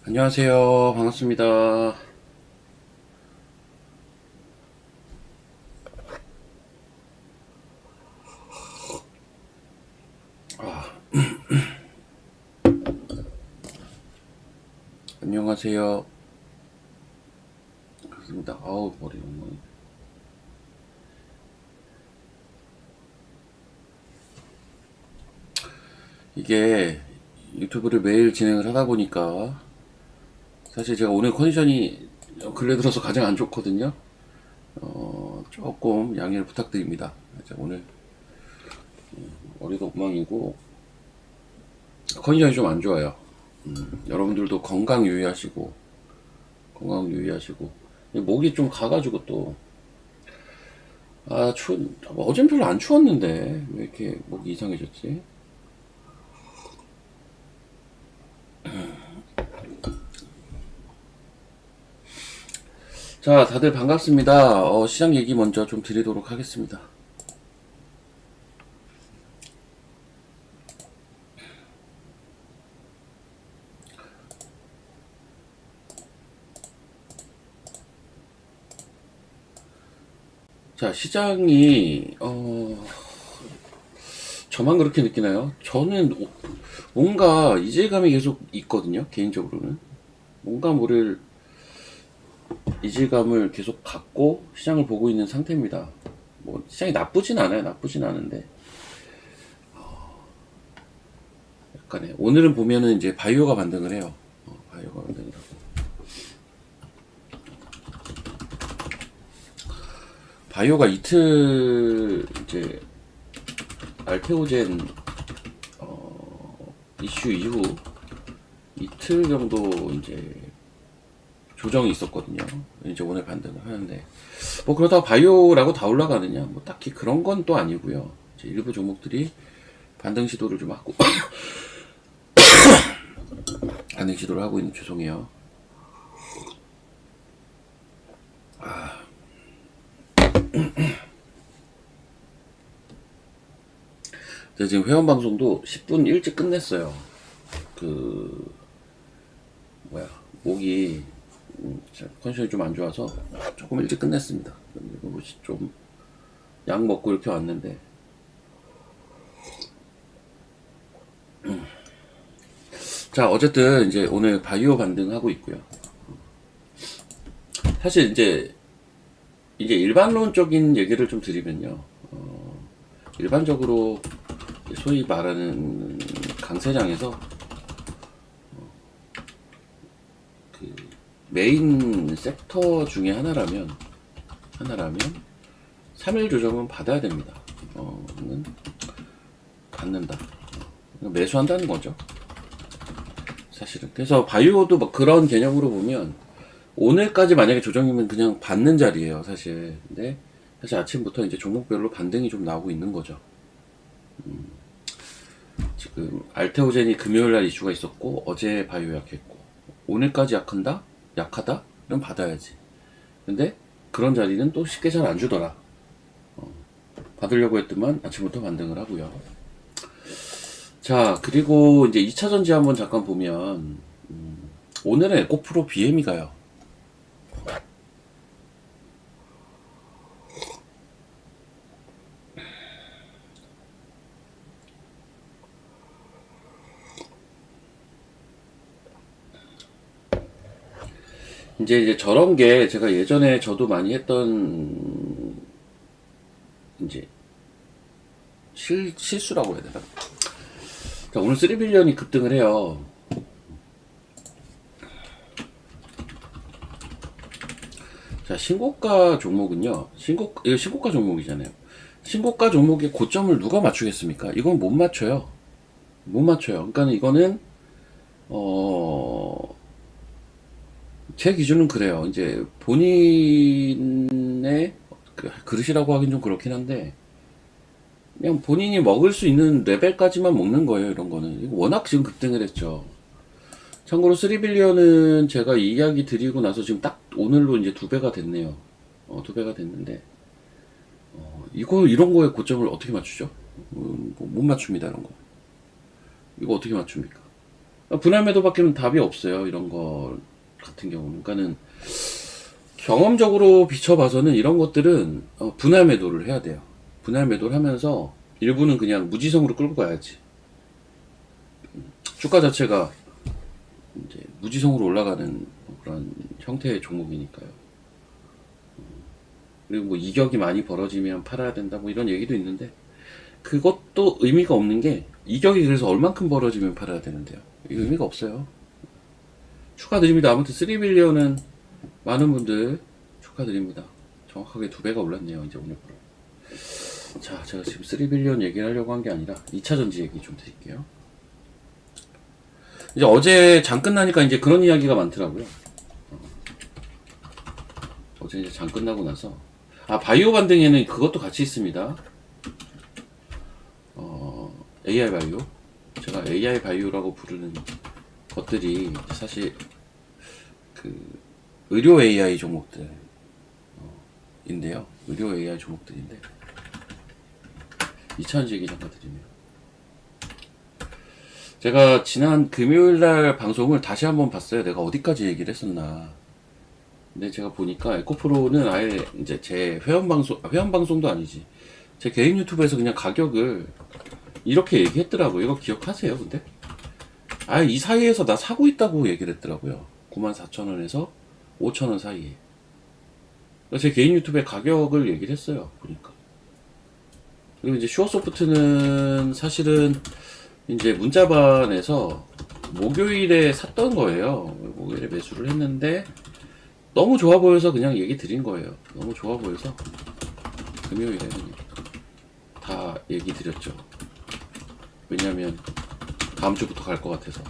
안녕하세요. 반갑습니다. 안녕하세요. 그렇습니다. 아우, 머리 너무. 이게 유튜브를 매일 진행을 하다 보니까 사실 제가 오늘 컨디션이 근래 들어서 가장 안 좋거든요. 조금 양해를 부탁드립니다. 오늘 머리도 엉망이고 컨디션이 좀 안 좋아요. 여러분들도 건강 유의하시고 목이 좀 가가지고 또 어젠 별로 안 추웠는데 왜 이렇게 목이 이상해졌지? 자, 다들 반갑습니다. 시장 얘기 먼저 좀 드리도록 하겠습니다. 자, 시장이 저만 그렇게 느끼나요? 저는 뭔가 이질감이 계속 있거든요. 개인적으로는 뭔가 모를 이질감을 계속 갖고 시장을 보고 있는 상태입니다. 뭐 시장이 나쁘진 않아요. 나쁘진 않은데 약간의 오늘은 보면은 이제 바이오가 반등을 해요. 바이오가 반등을 하고 바이오가 이틀 이제 알테오젠 이슈 이후 이틀 정도 이제 조정이 있었거든요. 이제 오늘 반등을 하는데 뭐 그러다가 바이오라고 다 올라가느냐 뭐 딱히 그런 건 또 아니고요. 이제 일부 종목들이 반등 시도를 좀 하고 반등 시도를 하고 있는, 죄송해요. 제가 지금 회원 방송도 10분 일찍 끝냈어요. 목이 컨디션이 좀 안 좋아서 조금 일찍 끝냈습니다. 좀 약 먹고 이렇게 왔는데 자, 어쨌든 이제 오늘 바이오 반등하고 있고요. 사실 이제 일반론적인 얘기를 좀 드리면요. 일반적으로 소위 말하는 강세장에서 그 메인 섹터 중에 하나라면 3일 조정은 받아야 됩니다. 받는다. 매수한다는 거죠. 사실은. 그래서 바이오도 막 그런 개념으로 보면 오늘까지 만약에 조정이면 그냥 받는 자리예요, 사실. 근데 사실 아침부터 이제 종목별로 반등이 좀 나오고 있는 거죠. 지금 알테오젠이 금요일날 이슈가 있었고 어제 바이오 약했고 오늘까지 약하다? 그럼 받아야지. 근데 그런 자리는 또 쉽게 잘 안 주더라. 받으려고 했더만 아침부터 반등을 하고요. 자, 그리고 이제 2차 전지 한번 잠깐 보면 오늘은 에코프로 BM이 가요. 이제 저런 게 제가 예전에 저도 많이 했던 이제 실수라고 해야 되나? 자, 오늘 3빌리언이 급등을 해요. 자, 신고가 종목은요. 이거 신고가 종목이잖아요. 신고가 종목의 고점을 누가 맞추겠습니까? 이건 못 맞춰요. 못 맞춰요. 그러니까 이거는 제 기준은 그래요. 이제 본인의 그릇이라고 하긴 좀 그렇긴 한데 그냥 본인이 먹을 수 있는 레벨까지만 먹는 거예요. 이런 거는 이거 워낙 지금 급등을 했죠. 참고로 3빌리언은 제가 이 이야기 드리고 나서 지금 딱 오늘로 이제 2배가 됐네요. 2배가 됐는데 이거 이런 거에 고점을 어떻게 맞추죠? 못 맞춥니다. 이런 거 이거 어떻게 맞춥니까? 분할 매도밖에는 답이 없어요. 이런 거 같은 경우는. 그러니까는 경험적으로 비춰봐서는 이런 것들은 분할 매도를 해야 돼요. 분할 매도를 하면서 일부는 그냥 무지성으로 끌고 가야지. 주가 자체가 이제 무지성으로 올라가는 그런 형태의 종목이니까요. 그리고 뭐 이격이 많이 벌어지면 팔아야 된다 뭐 이런 얘기도 있는데 그것도 의미가 없는 게 이격이 그래서 얼만큼 벌어지면 팔아야 되는데요. 이거 의미가 없어요. 축하드립니다. 아무튼 3빌리언은 많은 분들 축하드립니다. 정확하게 2배가 올랐네요. 이제 오늘부로. 자, 제가 지금 3빌리언 얘기를 하려고 한 게 아니라 2차전지 얘기 좀 드릴게요. 이제 어제 장 끝나니까 이제 그런 이야기가 많더라고요. 어제 이제 장 끝나고 나서 바이오 반등에는 그것도 같이 있습니다. AI 바이오. 제가 AI 바이오라고 부르는 것들이 사실 그 의료 AI 종목들인데요. 의료 AI 종목들인데 2차전지 얘기 잠깐 드리네요. 제가 지난 금요일날 방송을 다시 한번 봤어요. 내가 어디까지 얘기를 했었나. 근데 제가 보니까 에코프로는 아예 이제 제 회원방송도 아니지. 제 개인 유튜브에서 그냥 가격을 이렇게 얘기했더라고요. 이거 기억하세요, 근데? 이 사이에서 나 사고 있다고 얘기를 했더라고요. 94,000원에서 5,000원 사이에. 제 개인 유튜브에 가격을 얘기를 했어요, 보니까. 그리고 이제 슈어소프트는 사실은 이제 문자반에서 목요일에 샀던 거예요. 목요일에 매수를 했는데 너무 좋아 보여서 그냥 얘기 드린 거예요. 너무 좋아 보여서 금요일에 다 얘기 드렸죠. 왜냐면 다음 주부터 갈 것 같아서.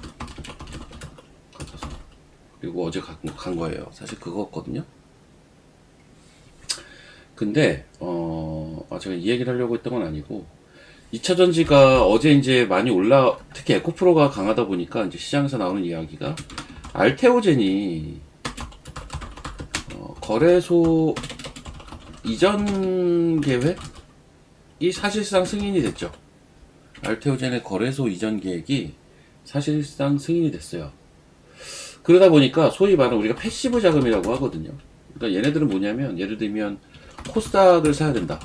그리고 어제 간 거예요. 사실 그거였거든요. 근데 제가 이 얘기를 하려고 했던 건 아니고 2차 전지가 어제 이제 많이 특히 에코프로가 강하다 보니까 이제 시장에서 나오는 이야기가 알테오젠이 거래소 이전 계획이 사실상 승인이 됐죠. 알테오젠의 거래소 이전 계획이 사실상 승인이 됐어요. 그러다 보니까 소위 말하는 우리가 패시브 자금이라고 하거든요. 그러니까 얘네들은 뭐냐면 예를 들면 코스닥을 사야 된다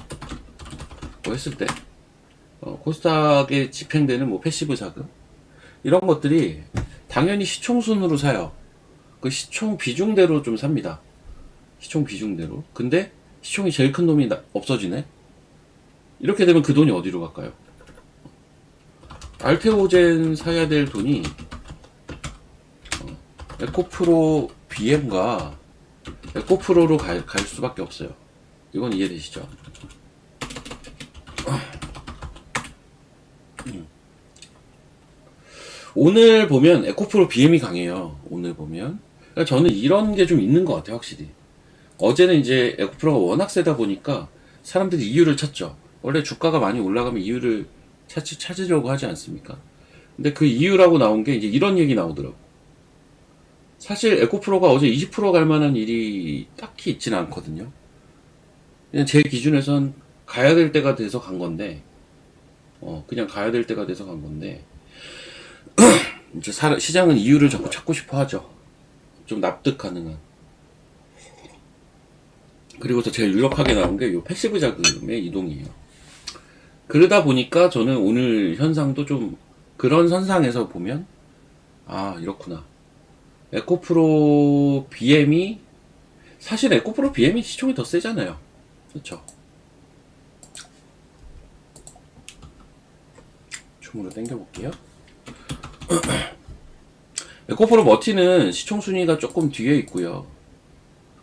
뭐 했을 때 코스닥에 집행되는 뭐 패시브 자금 이런 것들이 당연히 시총순으로 사요. 그 시총 비중대로 좀 삽니다. 시총 비중대로. 근데 시총이 제일 큰 놈이 없어지네. 이렇게 되면 그 돈이 어디로 갈까요? 알테오젠 사야 될 돈이 에코프로 BM과 에코프로로 갈 수밖에 없어요. 이건 이해되시죠? 오늘 보면 에코프로 BM이 강해요. 오늘 보면. 그러니까 저는 이런 게 좀 있는 것 같아요, 확실히. 어제는 이제 에코프로가 워낙 세다 보니까 사람들이 이유를 찾죠. 원래 주가가 많이 올라가면 이유를 찾으려고 하지 않습니까? 근데 그 이유라고 나온 게 이제 이런 얘기 나오더라고. 사실 에코프로가 어제 20%갈 만한 일이 딱히 있지는 않거든요. 그냥 제 기준에선 가야 될 때가 돼서 간 건데, 그냥 가야 될 때가 돼서 간 건데, 이제 시장은 이유를 자꾸 찾고 싶어 하죠. 좀 납득 가능한. 그리고 또 제일 유력하게 나온 게 요 패시브 자금의 이동이에요. 그러다 보니까 저는 오늘 현상도 좀 그런 선상에서 보면 이렇구나. 에코프로 BM이 사실 에코프로 BM이 시총이 더 세잖아요. 그렇죠? 줌으로 당겨볼게요. 에코프로 머티는 시총 순위가 조금 뒤에 있고요.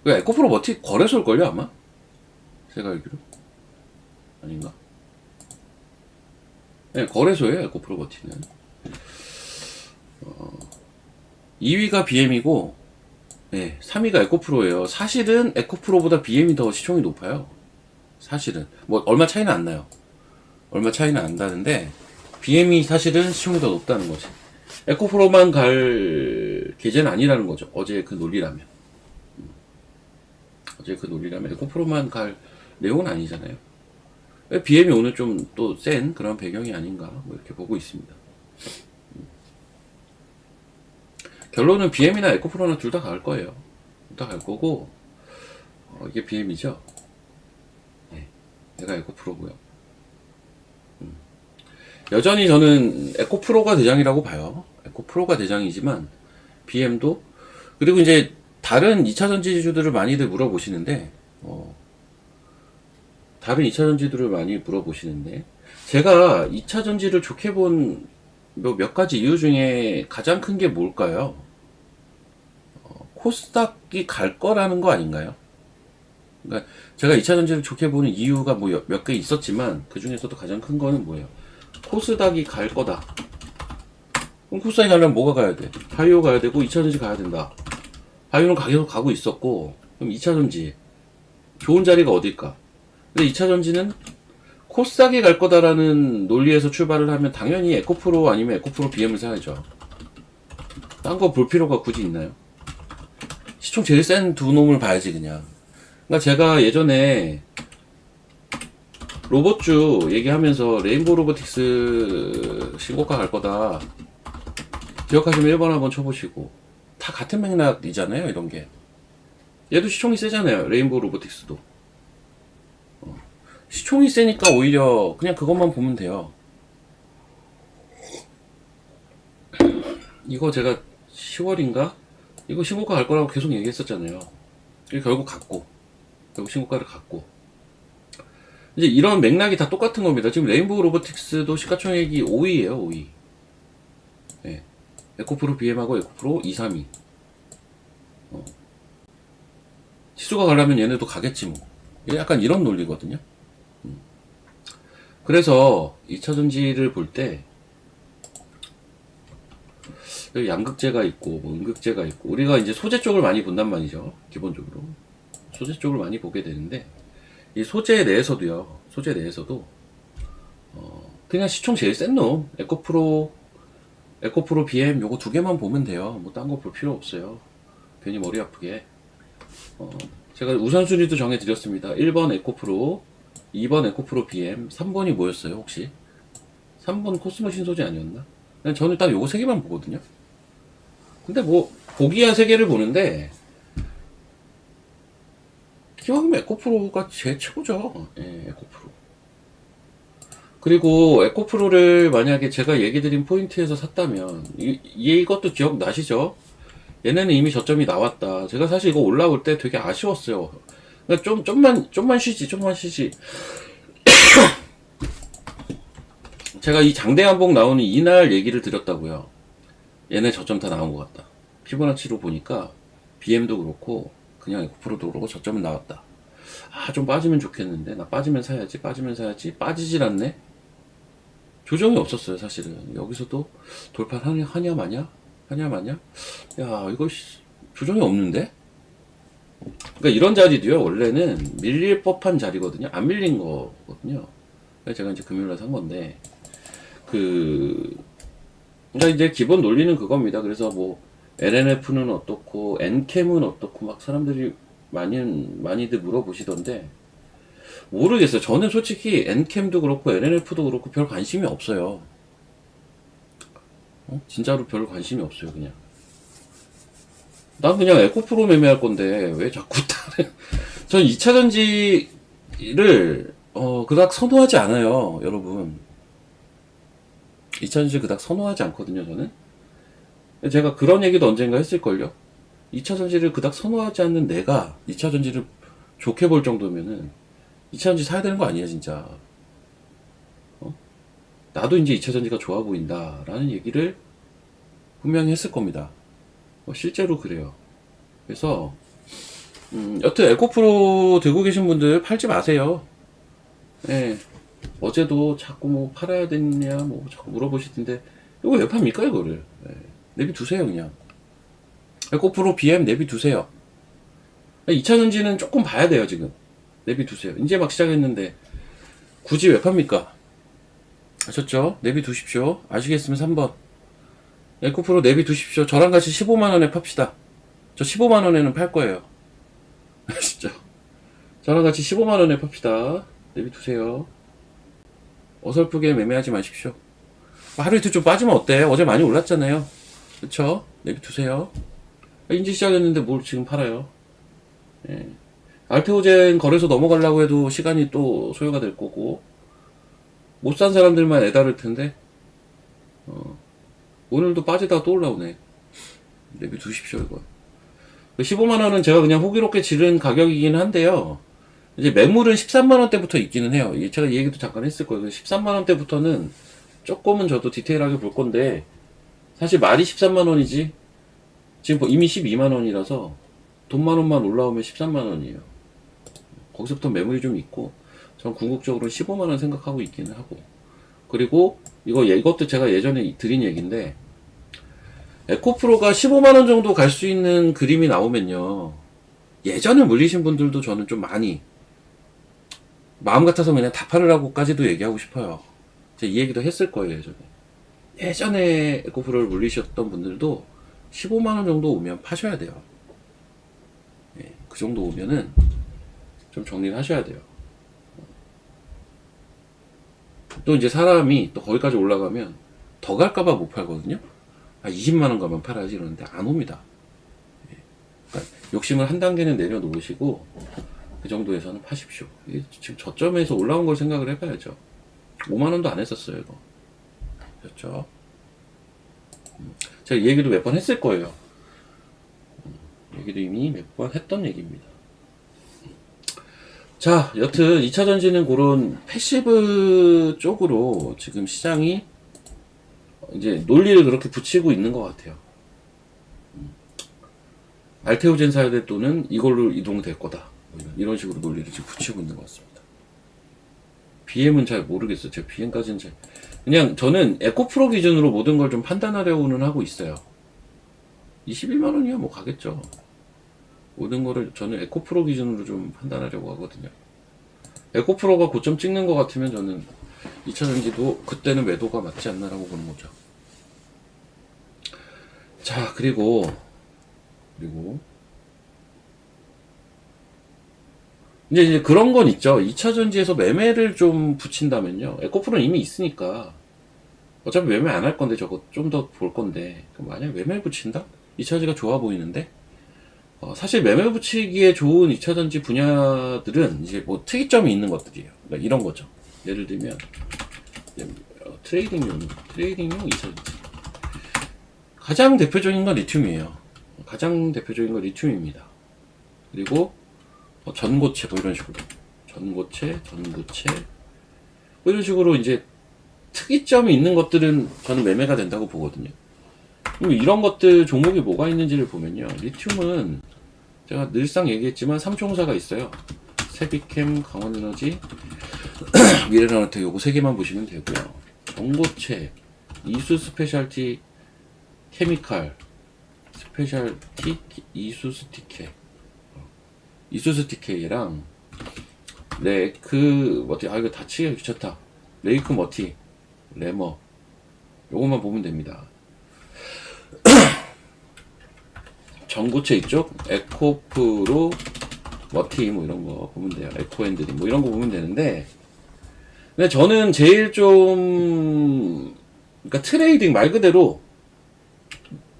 에코프로 머티 거래소일걸요 아마? 제가 알기로 아닌가? 네, 거래소예요 에코프로 머티는. 2위가 BM이고 네, 3위가 에코프로예요. 사실은 에코프로보다 BM이 더 시총이 높아요. 사실은 뭐 얼마 차이는 안 나요. 얼마 차이는 안 난다는데 BM이 사실은 시총이 더 높다는 거지. 에코프로만 갈 계제는 아니라는 거죠. 어제 그 논리라면. 어제 그 논리라면 에코프로만 갈 내용은 아니잖아요. BM이 오늘 좀 또 센 그런 배경이 아닌가 뭐 이렇게 보고 있습니다. 결론은 BM이나 에코프로나 둘 다 갈 거예요. 둘 다 갈 거고 이게 BM이죠. 네, 얘가 에코프로고요. 여전히 저는 에코프로가 대장이라고 봐요. 에코프로가 대장이지만 BM도 그리고 이제 다른 2차 전지주들을 많이들 물어보시는데 다른 2차 전지들을 많이 물어보시는데 제가 2차 전지를 좋게 본 몇 가지 이유 중에 가장 큰 게 뭘까요? 코스닥이 갈 거라는 거 아닌가요? 그러니까 제가 2차 전지를 좋게 보는 이유가 뭐 몇 개 있었지만 그 중에서도 가장 큰 거는 뭐예요? 코스닥이 갈 거다. 그럼 코스닥이 가려면 뭐가 가야 돼? 바이오 가야 되고 2차 전지 가야 된다. 바이오는 계속 가고 있었고 그럼 2차 전지 좋은 자리가 어딜까? 근데 2차 전지는 코스닥이 갈 거다라는 논리에서 출발을 하면 당연히 에코프로 아니면 에코프로 BM을 사야죠. 딴 거 볼 필요가 굳이 있나요? 시총 제일 센 두 놈을 봐야지 그냥. 그러니까 제가 예전에 로봇주 얘기하면서 레인보우 로보틱스 신고가 갈 거다. 기억하시면 1번 한번 쳐보시고. 다 같은 맥락이잖아요, 이런 게. 얘도 시총이 세잖아요, 레인보우 로보틱스도. 시총이 세니까 오히려 그냥 그것만 보면 돼요. 이거 제가 10월인가? 이거 신고가 갈 거라고 계속 얘기했었잖아요. 결국 갔고. 결국 신고가를 갔고. 이제 이런 맥락이 다 똑같은 겁니다. 지금 레인보우 로보틱스도 시가총액이 5위에요, 5위. 네. 에코프로 BM하고 에코프로 2, 3위. 지수가 가려면 얘네도 가겠지 뭐. 약간 이런 논리거든요. 그래서 2차 전지를 볼 때 양극재가 있고 뭐 음극재가 있고 우리가 이제 소재 쪽을 많이 본단 말이죠. 기본적으로 소재 쪽을 많이 보게 되는데 이 소재 내에서도요. 소재 내에서도 그냥 시총 제일 센 놈 에코프로 BM 요거 두 개만 보면 돼요. 뭐 딴 거 볼 필요 없어요. 괜히 머리 아프게. 제가 우선순위도 정해드렸습니다. 1번 에코프로, 2번 에코프로 BM, 3번이 뭐였어요 혹시? 3번 코스모 신소재 아니었나? 그냥 저는 딱 요거 세 개만 보거든요. 근데 뭐 보기야 세 개를 보는데 기왕이면 에코프로가 제일 최고죠. 예, 에코프로. 그리고 에코프로를 만약에 제가 얘기 드린 포인트에서 샀다면 이것도 기억나시죠? 얘네는 이미 저점이 나왔다. 제가 사실 이거 올라올 때 되게 아쉬웠어요. 그러니까 좀만 쉬지. 제가 이 장대한복 나오는 이날 얘기를 드렸다고요. 얘네 저점 다 나온 것 같다. 피보나치로 보니까 BM도 그렇고 그냥 에코프로도 그렇고 저점은 나왔다. 아, 좀 빠지면 좋겠는데 나 빠지면 사야지. 빠지질 않네. 조정이 없었어요 사실은. 여기서도 돌파하냐 마냐. 야 이거 조정이 없는데. 그러니까 이런 자리도요 원래는 밀릴 법한 자리거든요. 안 밀린 거거든요. 그래서 제가 이제 금요일날 산 건데 그러니까 이제 기본 논리는 그겁니다. 그래서 뭐 LNF는 어떻고 N캠은 어떻고 막 사람들이 많이들 물어보시던데 모르겠어요. 저는 솔직히 N캠도 그렇고 LNF도 그렇고 별 관심이 없어요. 진짜로 별 관심이 없어요. 그냥 난 그냥 에코프로 매매할 건데 왜 자꾸 다른 전 2차 전지를 그닥 선호하지 않아요 여러분. 2차 전지 그닥 선호하지 않거든요 저는. 제가 그런 얘기도 언젠가 했을걸요. 2차 전지를 그닥 선호하지 않는 내가 2차 전지를 좋게 볼 정도면은 2차 전지 사야 되는 거 아니야 진짜. 나도 이제 2차 전지가 좋아 보인다 라는 얘기를 분명히 했을 겁니다. 실제로 그래요. 그래서 여튼 에코프로 들고 계신 분들 팔지 마세요. 예. 어제도 자꾸 뭐 팔아야 되느냐 뭐 자꾸 물어보시던데 이거 왜 팝니까 이거를. 예. 내비두세요 그냥. 에코프로 BM 내비두세요. 2차 전지는 조금 봐야 돼요 지금. 내비두세요. 이제 막 시작했는데 굳이 왜 팝니까? 아셨죠? 내비두십시오. 아시겠으면 3번. 에코프로 내비두십시오. 저랑 같이 15만원에 팝시다. 저 15만원에는 팔 거예요. 아시죠? 저랑 같이 15만원에 팝시다. 내비두세요. 어설프게 매매하지 마십시오. 하루 이틀 좀 빠지면 어때? 어제 많이 올랐잖아요. 그쵸? 내비두세요. 인지 시작했는데 뭘 지금 팔아요? 예. 알테오젠 거래소 넘어가려고 해도 시간이 또 소요가 될 거고, 못 산 사람들만 애다를 텐데, 오늘도 빠지다가 또 올라오네. 내비두십시오, 이거. 15만원은 제가 그냥 호기롭게 지른 가격이긴 한데요. 이제 매물은 13만원대부터 있기는 해요. 제가 이 얘기도 잠깐 했을 거예요. 13만원대부터는 조금은 저도 디테일하게 볼 건데, 사실 말이 13만원이지, 지금 이미 12만원이라서, 돈만 원만 올라오면 13만원이에요. 거기서부터 매물이 좀 있고, 전 궁극적으로 15만원 생각하고 있기는 하고. 그리고, 이것도 제가 예전에 드린 얘기인데, 에코프로가 15만원 정도 갈 수 있는 그림이 나오면요. 예전에 물리신 분들도 저는 좀 많이, 마음 같아서 그냥 다 팔으라고까지도 얘기하고 싶어요. 제가 이 얘기도 했을 거예요, 예전에. 예전에 에코프로를 물리셨던 분들도 15만원 정도 오면 파셔야 돼요. 예, 그 정도 오면은 좀 정리를 하셔야 돼요. 또 이제 사람이 또 거기까지 올라가면 더 갈까봐 못 팔거든요. 20만원 가면 팔아야지 이러는데 안 옵니다. 예, 그러니까 욕심을 한 단계는 내려놓으시고 그 정도에서는 파십시오. 지금 저점에서 올라온 걸 생각을 해봐야죠. 5만원도 안 했었어요, 이거. 그렇죠? 제가 이 얘기도 몇 번 했을 거예요. 얘기도 이미 몇 번 했던 얘기입니다. 자, 여튼 2차 전지는 그런 패시브 쪽으로 지금 시장이 이제 논리를 그렇게 붙이고 있는 것 같아요. 알테오젠 사야 될 돈은 이걸로 이동될 거다. 이런 식으로 논리를 지금 붙이고 있는 것 같습니다. BM은 잘 모르겠어요. 제가 BM까지는 그냥 저는 에코프로 기준으로 모든 걸 좀 판단하려고는 하고 있어요. 21만원이야 뭐 가겠죠. 모든 거를 저는 에코프로 기준으로 좀 판단하려고 하거든요. 에코프로가 고점 찍는 것 같으면 저는 2차전지도 그때는 매도가 맞지 않나라고 보는 거죠. 자, 그리고 이제 그런 건 있죠. 2차전지에서 매매를 좀 붙인다면요. 에코프로는 이미 있으니까 어차피 매매 안 할 건데 저거 좀 더 볼 건데 만약에 매매 붙인다? 2차전지가 좋아 보이는데 사실 매매 붙이기에 좋은 2차전지 분야들은 이제 뭐 특이점이 있는 것들이에요. 그러니까 이런 거죠. 예를 들면 트레이딩용 2차전지 가장 대표적인 건 리튬이에요. 가장 대표적인 건 리튬입니다. 그리고 전고체 뭐 이런 식으로 전고체 뭐 이런 식으로 이제 특이점이 있는 것들은 저는 매매가 된다고 보거든요. 이런 것들 종목이 뭐가 있는지를 보면요. 리튬은 제가 늘상 얘기했지만 3총사가 있어요. 세비캠, 강원에너지, 미래나노텍 요거 3개만 보시면 되고요. 전고체, 이수 스페셜티 케미칼, 스페셜티 이수스티케, 이수스티케랑 이거 다 치기가 귀찮다. 레이크 머티, 레머 요것만 보면 됩니다. 전고체 이쪽 에코프로 머티 뭐 이런 거 보면 돼요. 에코엔드림 뭐 이런 거 보면 되는데, 근데 저는 제일 좀 그러니까 트레이딩 말 그대로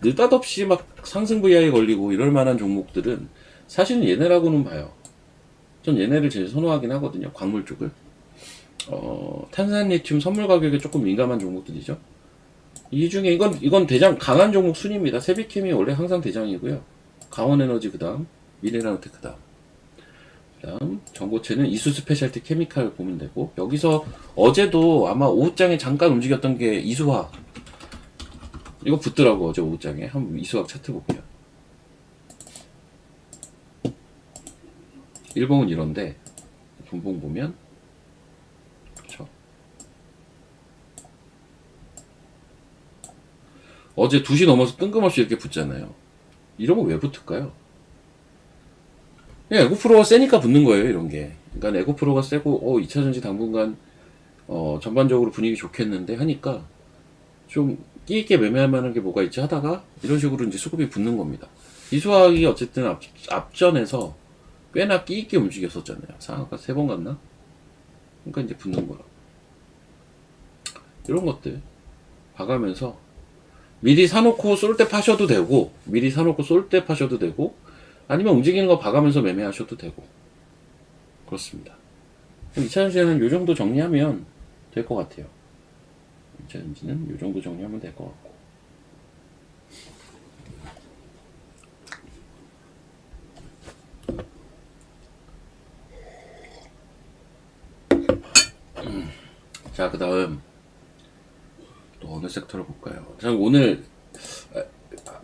느닷없이 막 상승 VI에 걸리고 이럴 만한 종목들은 사실은 얘네라고는 봐요. 전 얘네를 제일 선호하긴 하거든요. 광물 쪽을. 탄산 리튬 선물 가격에 조금 민감한 종목들이죠. 이 중에 이건 대장 강한 종목 순입니다. 세비캠이 원래 항상 대장이고요. 강원에너지 그다음 미네랄노텍 그다음 전고체는 이수 스페셜티 케미칼 보면 되고, 여기서 어제도 아마 오후장에 잠깐 움직였던 게 이수화. 이거 붙더라고 어제 오후장에. 한번 이수화 차트 볼게요. 일봉은 이런데 분봉 보면 그렇죠. 어제 2시 넘어서 뜬금없이 이렇게 붙잖아요. 이런 거 왜 붙을까요? 그냥 에코프로가 세니까 붙는 거예요, 이런 게. 그러니까 에코프로가 세고 2차전지 당분간 전반적으로 분위기 좋겠는데 하니까 좀 끼있게 매매할 만한 게 뭐가 있지 하다가 이런 식으로 이제 수급이 붙는 겁니다. 이수학이 어쨌든 앞전에서 꽤나 끼있게 움직였었잖아요. 상한가 3번 갔나? 그러니까 이제 붙는 거라. 이런 것들 봐가면서 미리 사놓고 쏠 때 파셔도 되고, 미리 사놓고 쏠 때 파셔도 되고, 아니면 움직이는 거 봐가면서 매매하셔도 되고, 그렇습니다. 2차 전지는 요 정도 정리하면 될 것 같아요. 2차 전지는 요 정도 정리하면 될 것 같고. 자, 그 다음 또 어느 섹터를 볼까요? 자, 오늘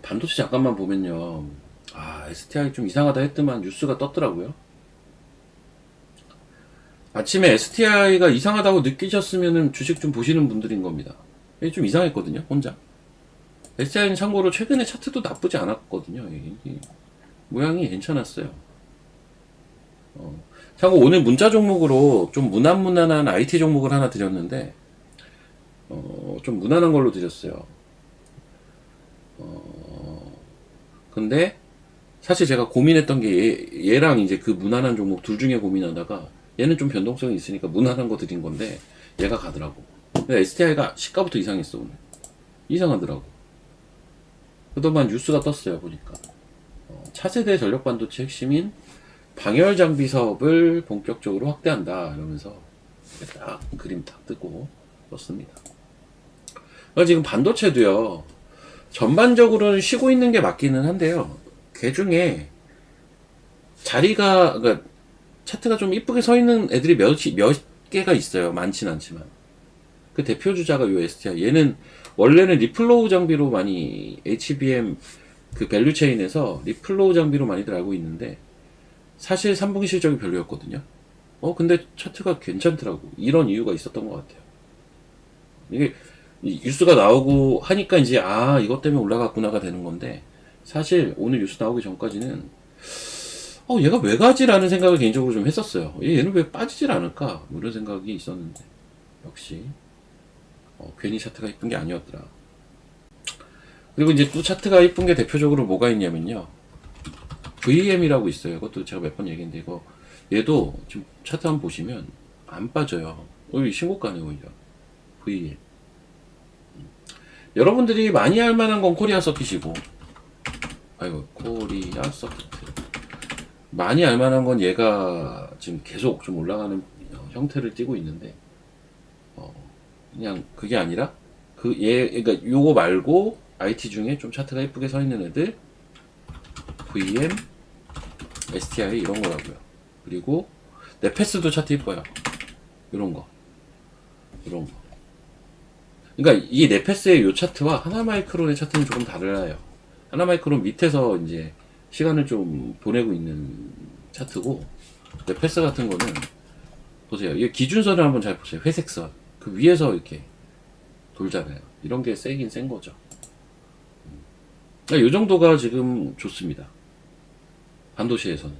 반도체 잠깐만 보면요, STI 좀 이상하다 했더만 뉴스가 떴더라고요. 아침에 STI가 이상하다고 느끼셨으면 주식 좀 보시는 분들인 겁니다. 이게 좀 이상했거든요, 혼자. STI는 참고로 최근에 차트도 나쁘지 않았거든요. 이게 모양이 괜찮았어요. 참고 오늘 문자 종목으로 좀 무난무난한 IT 종목을 하나 드렸는데, 좀 무난한 걸로 드렸어요. 근데 사실 제가 고민했던 게 얘랑 이제 그 무난한 종목 둘 중에 고민하다가 얘는 좀 변동성이 있으니까 무난한 거 드린 건데 얘가 가더라고. 근데 STI가 시가부터 이상했어 오늘. 이상하더라고. 그동안 뉴스가 떴어요 보니까. 차세대 전력반도체 핵심인 방열 장비 사업을 본격적으로 확대한다 이러면서 딱 그림 딱 뜨고 떴습니다. 그러니까 지금 반도체도요, 전반적으로는 쉬고 있는 게 맞기는 한데요, 그 중에 자리가, 그러니까 차트가 좀 이쁘게 서 있는 애들이 몇 개가 있어요. 많진 않지만. 그 대표 주자가 요 STI. 얘는 원래는 리플로우 장비로 많이, HBM 그 밸류 체인에서 리플로우 장비로 많이들 알고 있는데, 사실 3분기 실적이 별로였거든요. 근데 차트가 괜찮더라고. 이런 이유가 있었던 것 같아요. 이게 뉴스가 나오고 하니까 이제 이것 때문에 올라갔구나가 되는 건데, 사실 오늘 뉴스 나오기 전까지는 얘가 왜 가지라는 생각을 개인적으로 좀 했었어요. 얘는 왜 빠지질 않을까 뭐 이런 생각이 있었는데, 역시 괜히 차트가 이쁜 게 아니었더라. 그리고 이제 또 차트가 이쁜 게 대표적으로 뭐가 있냐면요, VM이라고 있어요. 이것도 제가 몇 번 얘기했는데, 얘도 지금 차트 한번 보시면 안 빠져요. 신고가네 오히려. VM. 여러분들이 많이 할 만한 건 코리아 서킷이고, 코리아 서킷. 많이 알 만한 건 얘가 지금 계속 좀 올라가는 형태를 띠고 있는데, 그냥 그게 아니라, 그러니까 요거 말고, IT 중에 좀 차트가 이쁘게 서 있는 애들, VM, STI 이런 거라고요. 그리고, 네페스도 차트 이뻐요. 이런 거. 그러니까 이 네페스의 요 차트와 하나마이크론의 차트는 조금 달라요. 하나마이크론 밑에서 이제 시간을 좀 보내고 있는 차트고, 네페스 같은 거는 보세요. 이 기준선을 한번 잘 보세요. 회색선. 그 위에서 이렇게 돌잖아요. 이런 게 세긴 센 거죠. 그러니까 요 정도가 지금 좋습니다. 반도체에서는.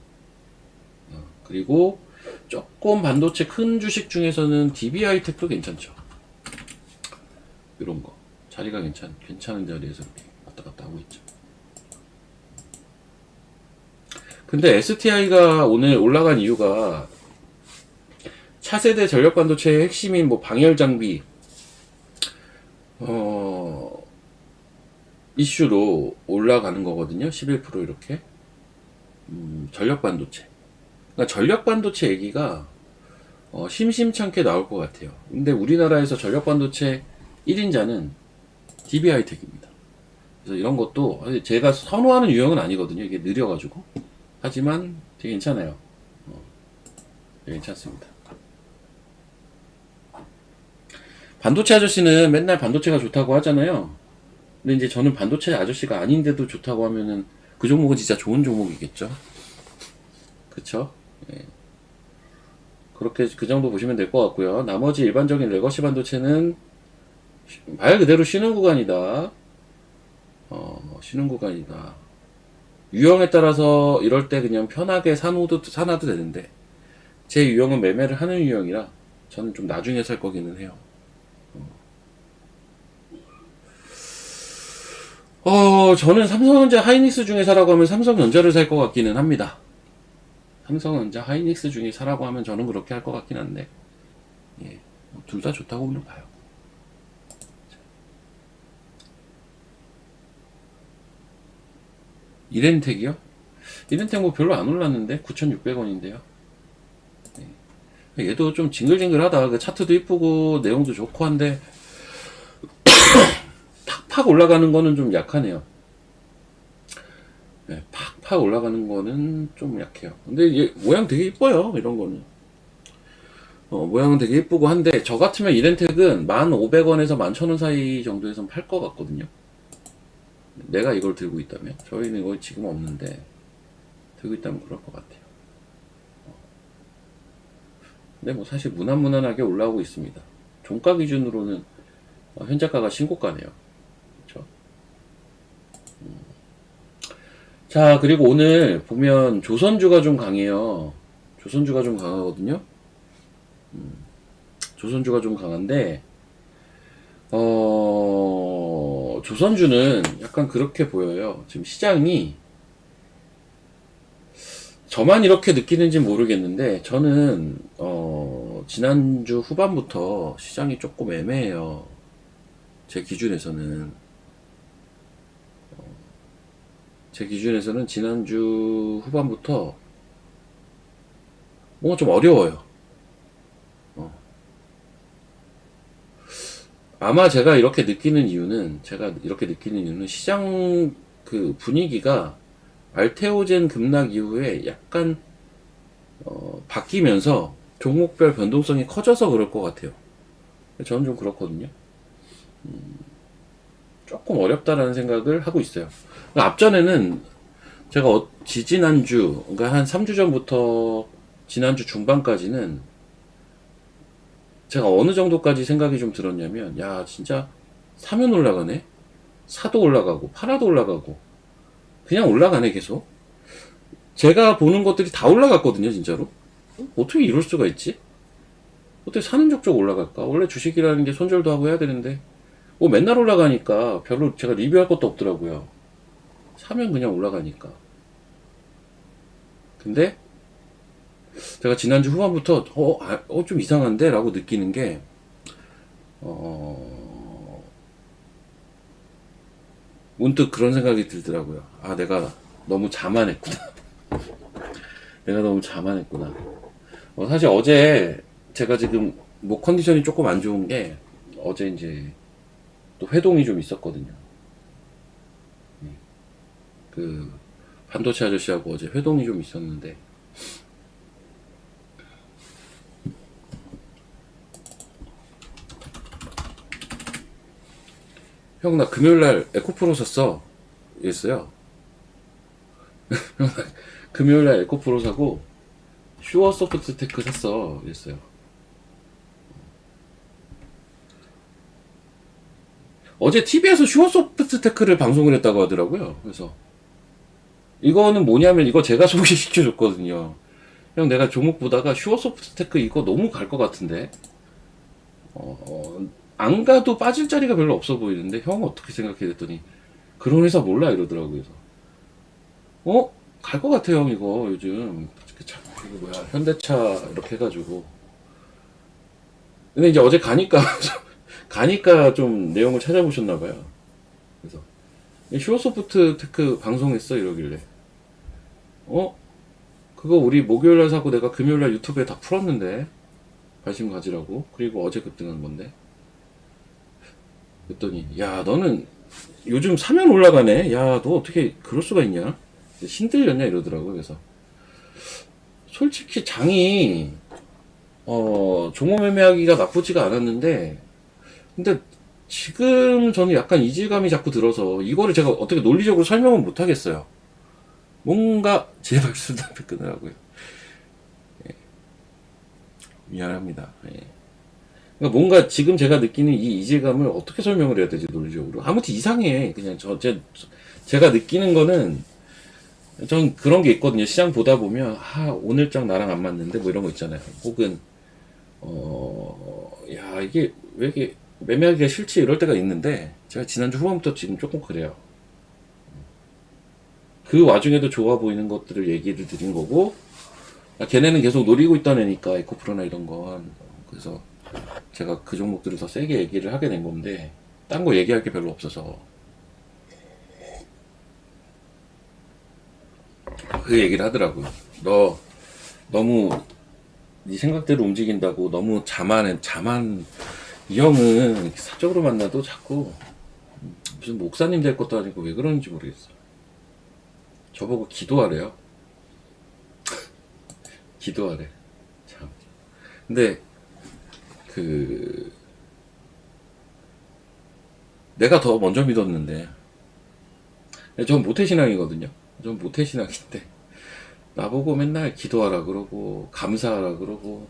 그리고 조금 반도체 큰 주식 중에서는 DB하이텍도 괜찮죠. 이런 거 자리가 괜찮은 자리에서 이렇게 왔다 갔다 하고 있죠. 근데 STI가 오늘 올라간 이유가 차세대 전력 반도체의 핵심인 뭐 방열 장비 이슈로 올라가는 거거든요. 11% 이렇게. 전력 반도체. 그러니까 전력 반도체 얘기가 심심찮게 나올 것 같아요. 근데 우리나라에서 전력 반도체 1인자는 DB하이텍입니다. 그래서 이런 것도 제가 선호하는 유형은 아니거든요. 이게 느려가지고. 하지만 되게 괜찮아요. 되게 괜찮습니다. 반도체 아저씨는 맨날 반도체가 좋다고 하잖아요. 근데 이제 저는 반도체 아저씨가 아닌데도 좋다고 하면은 그 종목은 진짜 좋은 종목이겠죠. 그쵸? 예. 그렇게 그 정도 보시면 될 것 같고요. 나머지 일반적인 레거시 반도체는 말 그대로 쉬는 구간이다. 쉬는 구간이다. 유형에 따라서 이럴 때 그냥 편하게 사놔도 되는데, 제 유형은 매매를 하는 유형이라 저는 좀 나중에 살 거기는 해요. 저는 삼성전자 하이닉스 중에 사라고 하면 삼성전자를 살 것 같기는 합니다. 삼성전자 하이닉스 중에 사라고 하면 저는 그렇게 할 것 같긴 한데, 예, 둘 다 좋다고 그냥 봐요. 이렌텍이요? 이렌텍 뭐 별로 안 올랐는데 9,600원인데요. 얘도 좀 징글징글하다. 그 차트도 이쁘고 내용도 좋고 한데 팍팍 올라가는 거는 좀 약하네요. 네, 팍팍 올라가는 거는 좀 약해요. 근데 얘 모양 되게 이뻐요. 이런 거는. 모양은 되게 이쁘고 한데 저 같으면 이렌텍은 1,500원에서 11,000원 사이 정도에선 팔 것 같거든요. 내가 이걸 들고 있다면. 저희는 이거 지금 없는데 들고 있다면 그럴 것 같아요. 근데 뭐 사실 무난무난하게 올라오고 있습니다. 종가 기준으로는 현재가가 신고가네요. 그렇죠? 자, 그리고 오늘 보면 조선주가 좀 강해요. 조선주가 좀 강하거든요. 조선주가 좀 강한데 조선주는 약간 그렇게 보여요. 지금 시장이 저만 이렇게 느끼는지 모르겠는데 저는 지난주 후반부터 시장이 조금 애매해요. 제 기준에서는 지난주 후반부터 뭔가 좀 어려워요. 아마 제가 이렇게 느끼는 이유는 시장 그 분위기가 알테오젠 급락 이후에 약간 바뀌면서 종목별 변동성이 커져서 그럴 것 같아요. 저는 좀 그렇거든요. 조금 어렵다라는 생각을 하고 있어요. 그러니까 앞전에는 제가 지지난주, 그러니까 한 3주 전부터 지난주 중반까지는 제가 어느 정도까지 생각이 좀 들었냐면, 야, 진짜 사면 올라가네? 사도 올라가고, 팔아도 올라가고, 그냥 올라가네, 계속. 제가 보는 것들이 다 올라갔거든요, 진짜로. 어떻게 이럴 수가 있지? 어떻게 사는 족족 올라갈까? 원래 주식이라는 게 손절도 하고 해야 되는데, 뭐 맨날 올라가니까 별로 제가 리뷰할 것도 없더라고요. 사면 그냥 올라가니까. 근데 제가 지난주 후반부터 좀 이상한데? 라고 느끼는 게 문득 그런 생각이 들더라고요. 아, 내가 너무 자만했구나. 내가 너무 자만했구나. 사실 어제 제가 지금 뭐 컨디션이 조금 안 좋은 게 어제 이제 또 회동이 좀 있었거든요. 그 반도체 아저씨하고 어제 회동이 좀 있었는데 형 나 금요일날 에코프로 샀어 이랬어요. 금요일날 에코프로 사고 슈어 소프트 테크 샀어 이랬어요. 어제 TV에서 슈어 소프트 테크를 방송을 했다고 하더라고요. 그래서 이거는 뭐냐면 이거 제가 소개시켜 줬거든요. 형 내가 종목 보다가 슈어 소프트 테크 이거 너무 갈 것 같은데 안 가도 빠질 자리가 별로 없어 보이는데 형 어떻게 생각해 그랬더니 그런 회사 몰라 이러더라고요. 그래서 갈 것 같아요 형 이거 요즘 이거 뭐야 현대차 이렇게 해가지고 근데 이제 어제 가니까 가니까 좀 내용을 찾아보셨나봐요. 그래서 슈어소프트 테크 방송했어 이러길래 그거 우리 목요일날 사고 내가 금요일날 유튜브에 다 풀었는데 관심 가지라고. 그리고 어제 급등한 건데 그랬더니 야 너는 요즘 사면 올라가네. 야 너 어떻게 그럴 수가 있냐 신들렸냐 이러더라고요. 그래서 솔직히 장이 종목 매매하기가 나쁘지가 않았는데 근데 지금 저는 약간 이질감이 자꾸 들어서 이거를 제가 어떻게 논리적으로 설명은 못 하겠어요. 뭔가 제발 술 담배 끊으라고요. 예. 미안합니다. 예. 그러니까 뭔가 지금 제가 느끼는 이 이질감을 어떻게 설명을 해야 되지 논리적으로. 아무튼 이상해. 그냥 제가 느끼는 거는 전 그런 게 있거든요. 시장 보다 보면 오늘장 나랑 안 맞는데 뭐 이런 거 있잖아요. 혹은 야, 이게 왜 이렇게 매매하기가 싫지 이럴 때가 있는데, 제가 지난주 후반부터 지금 조금 그래요. 그 와중에도 좋아 보이는 것들을 얘기를 드린 거고, 걔네는 계속 노리고 있던 애니까, 에코프로나 이런 건. 그래서 제가 그 종목들을 더 세게 얘기를 하게 된 건데, 딴 거 얘기할 게 별로 없어서 그 얘기를 하더라고요. 너 너무 네 생각대로 움직인다고 너무 자만. 이 형은 사적으로 만나도 자꾸 무슨 목사님 될 것도 아니고 왜 그러는지 모르겠어. 저보고 기도하래요. 기도하래. 참. 근데 그 내가 더 먼저 믿었는데, 전 모태신앙이거든요. 전 모태신앙인데 나보고 맨날 기도하라 그러고 감사하라 그러고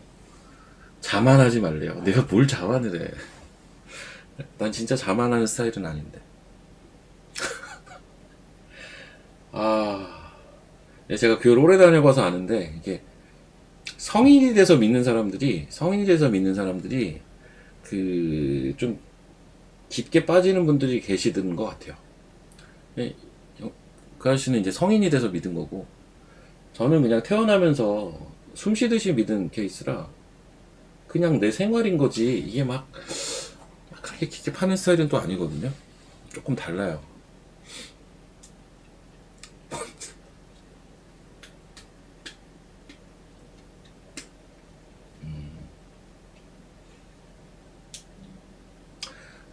자만하지 말래요. 내가 뭘 자만을 해. 난 진짜 자만하는 스타일은 아닌데. 아, 제가 교회를 오래 다녀봐서 아는데, 이게 성인이 돼서 믿는 사람들이 그 좀 깊게 빠지는 분들이 계시는 것 같아요. 예, 그 아저씨는 이제 성인이 돼서 믿은 거고, 저는 그냥 태어나면서 숨 쉬듯이 믿은 케이스라 그냥 내 생활인 거지, 이게 막 그렇게 깊게 파는 스타일은 또 아니거든요. 조금 달라요.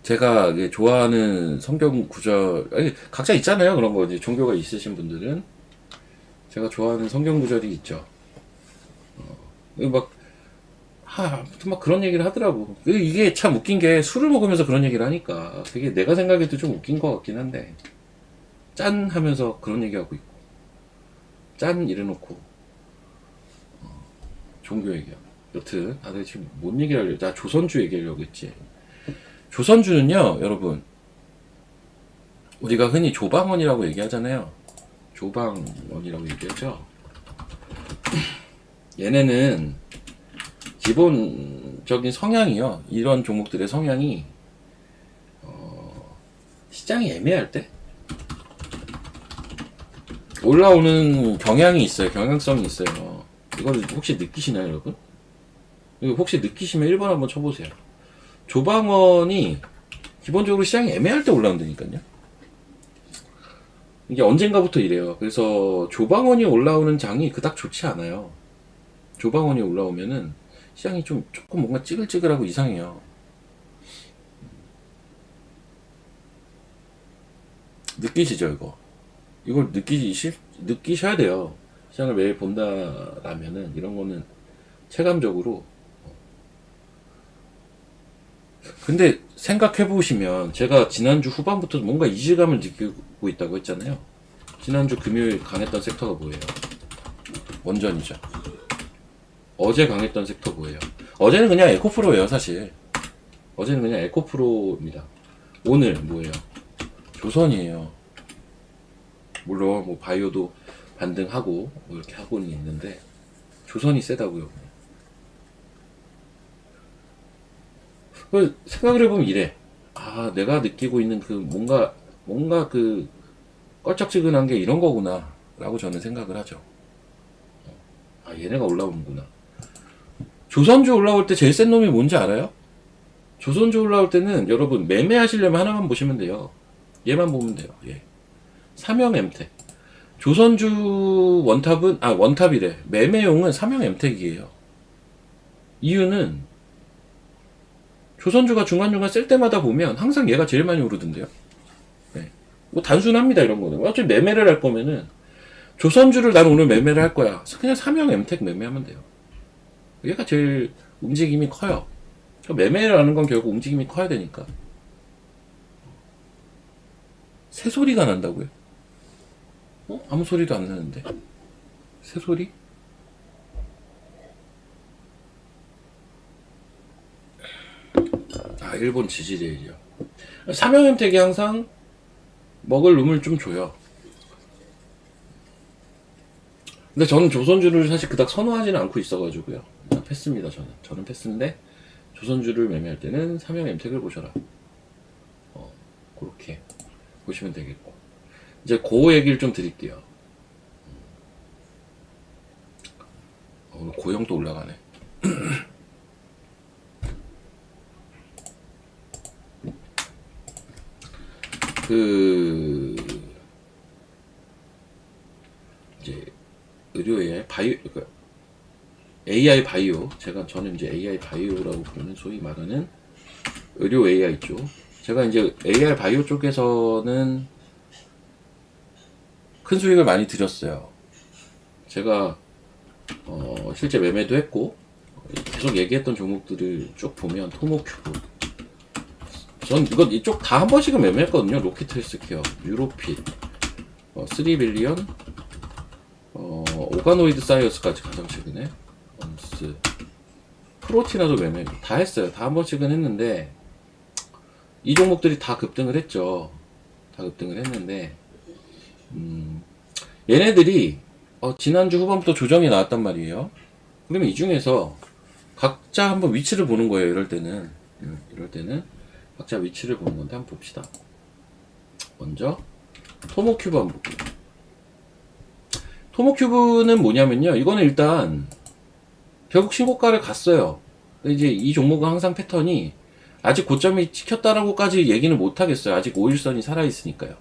제가 이게 좋아하는 성경 구절, 아니, 각자 있잖아요. 그런 거. 이제 종교가 있으신 분들은. 제가 좋아하는 성경 구절이 있죠. 막, 아무튼 막 그런 얘기를 하더라고. 이게 참 웃긴 게 술을 먹으면서 그런 얘기를 하니까 되게 내가 생각해도 좀 웃긴 것 같긴 한데, 짠 하면서 그런 얘기하고 있고, 짠 이래놓고, 종교 얘기하고. 여튼, 내가 지금 뭔 얘기하려고, 나 조선주 얘기하려고 했지. 조선주는요, 여러분, 우리가 흔히 조방원이라고 얘기하잖아요. 조방원이라고 얘기하죠. 얘네는 기본적인 성향이요. 이런 종목들의 성향이 시장이 애매할 때 올라오는 경향이 있어요. 경향성이 있어요. 이걸 혹시 느끼시나요, 여러분? 이거 혹시 느끼시면 1번 한번 쳐보세요. 조방원이 기본적으로 시장이 애매할 때 올라온다니까요. 이게 언젠가부터 이래요. 그래서 조방원이 올라오는 장이 그닥 좋지 않아요. 조방원이 올라오면은 시장이 조금 뭔가 찌글찌글하고 이상해요. 느끼시죠, 이거? 이걸 느끼셔야 돼요. 시장을 매일 본다라면은, 이런 거는 체감적으로. 근데 생각해보시면, 제가 지난주 후반부터 뭔가 이질감을 느끼고 있다고 했잖아요. 지난주 금요일 강했던 섹터가 뭐예요? 원전이죠. 어제 강했던 섹터 뭐예요? 어제는 그냥 에코프로예요, 사실. 어제는 그냥 에코프로입니다. 오늘 뭐예요? 조선이에요. 물론 뭐 바이오도 반등하고 뭐 이렇게 하고는 있는데, 조선이 세다고요. 생각을 해보면 이래. 내가 느끼고 있는 그 뭔가 그 껄쩍지근한 게 이런 거구나 라고 저는 생각을 하죠. 얘네가 올라오는구나. 조선주 올라올 때 제일 센 놈이 뭔지 알아요? 조선주 올라올 때는 여러분 매매하시려면 하나만 보시면 돼요. 얘만 보면 돼요. 예. 삼형 엠텍. 조선주 원탑이래. 매매용은 삼형 엠텍이에요. 이유는 조선주가 중간중간 쓸 때마다 보면 항상 얘가 제일 많이 오르던데요. 네. 뭐 단순합니다, 이런 거는. 어차피 매매를 할 거면은 조선주를 난 오늘 매매를 할 거야. 그냥 삼형 엠텍 매매하면 돼요. 얘가 제일 움직임이 커요. 매매를 하는 건 결국 움직임이 커야 되니까. 새소리가 난다고요? 아무 소리도 안 나는데. 새소리? 일본 지지레일이요. 삼형엠텍이 항상 먹을 룸을 좀 줘요. 근데 저는 조선주를 사실 그닥 선호하지는 않고 있어가지고요. 그냥 패스입니다. 저는 패스인데 조선주를 매매할 때는 삼형 엠텍을 보셔라. 그렇게 보시면 되겠고, 이제 고 얘기를 좀 드릴게요. 오늘 고형도 올라가네. 그 이제 의료 AI 바이오, 그러니까 AI 바이오, 저는 이제 AI 바이오라고 부르는 소위 말하는 의료 AI 쪽. 제가 이제 AI 바이오 쪽에서는 큰 수익을 많이 들였어요. 제가 실제 매매도 했고, 계속 얘기했던 종목들을 쭉 보면 토모큐브, 전 이쪽 다 한 번씩은 매매했거든요. 로켓 헬스케어, 유로핏, 3빌리언, 오가노이드 사이어스까지 가장 최근에, 엄스, 프로티나도 매매 다 했어요. 다 한 번씩은 했는데, 이 종목들이 다 급등을 했죠. 다 급등을 했는데, 얘네들이 지난주 후반부터 조정이 나왔단 말이에요. 그러면 이 중에서 각자 한번 위치를 보는 거예요. 이럴 때는 각자 위치를 보는 건데 한번 봅시다. 먼저 토모큐브 한번 볼게요. 토모큐브는 뭐냐면요, 이거는 일단 결국 신고가를 갔어요. 이제 이 종목은 항상 패턴이 아직 고점이 찍혔다라고까지 얘기는 못 하겠어요. 아직 5일선이 살아있으니까요.